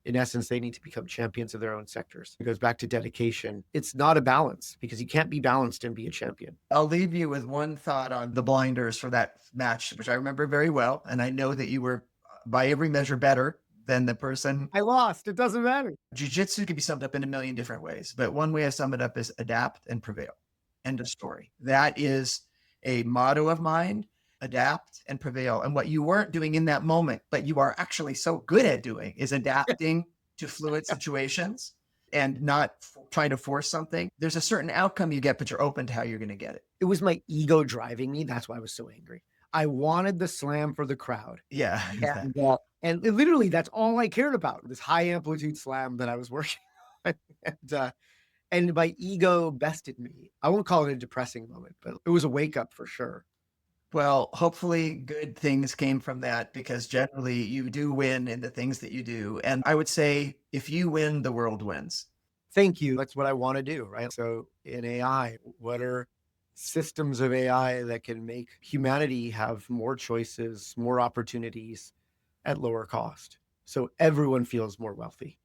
Speaker 1: In essence, they need to become champions of their own sectors. It goes back to dedication. It's not a balance because you can't be balanced and be a champion.
Speaker 3: I'll leave you with one thought on the blinders for that match, which I remember very well. And I know that you were by every measure better than the person.
Speaker 1: I lost. It doesn't matter.
Speaker 3: Jiu-jitsu can be summed up in a million different ways, but one way I sum it up is adapt and prevail. End of story. That is a motto of mine, adapt and prevail. And what you weren't doing in that moment, but you are actually so good at doing is adapting to fluid situations and not trying to force something. There's a certain outcome you get, but you're open to how you're going to get it.
Speaker 1: It was my ego driving me. That's why I was so angry. I wanted the slam for the crowd.
Speaker 3: Yeah. Exactly.
Speaker 1: And literally that's all I cared about, this high amplitude slam that I was working on. And my ego bested me. I won't call it a depressing moment, but it was a wake up for sure.
Speaker 3: Well, hopefully good things came from that because generally you do win in the things that you do. And I would say if you win, the world wins.
Speaker 1: Thank you. That's what I want to do, right? So in AI, what are systems of AI that can make humanity have more choices, more opportunities at lower cost? So everyone feels more wealthy.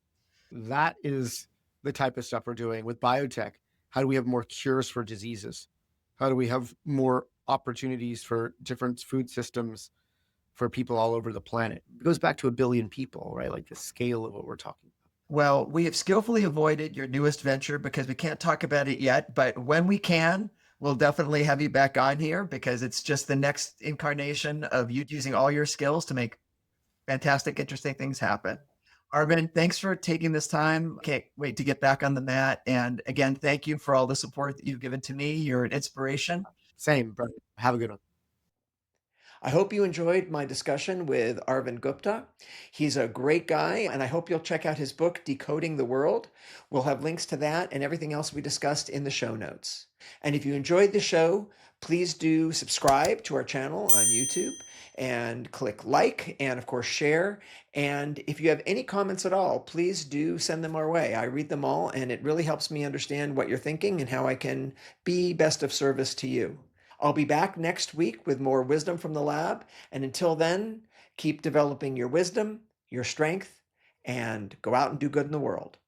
Speaker 1: That is the type of stuff we're doing with biotech. How do we have more cures for diseases? How do we have more opportunities for different food systems for people all over the planet? It goes back to 1 billion people, right? Like the scale of what we're talking about.
Speaker 3: Well, we have skillfully avoided your newest venture because we can't talk about it yet. But when we can, we'll definitely have you back on here because it's just the next incarnation of you using all your skills to make fantastic, interesting things happen. Arvind, thanks for taking this time. Can't wait to get back on the mat. And again, thank you for all the support that you've given to me. You're an inspiration.
Speaker 1: Same, brother. Have a good one.
Speaker 2: I hope you enjoyed my discussion with Arvind Gupta. He's a great guy, and I hope you'll check out his book, Decoding the World. We'll have links to that and everything else we discussed in the show notes. And if you enjoyed the show, please do subscribe to our channel on YouTube and click like and, of course, share. And if you have any comments at all, please do send them our way. I read them all, and it really helps me understand what you're thinking and how I can be best of service to you. I'll be back next week with more wisdom from the lab. And until then, keep developing your wisdom, your strength, and go out and do good in the world.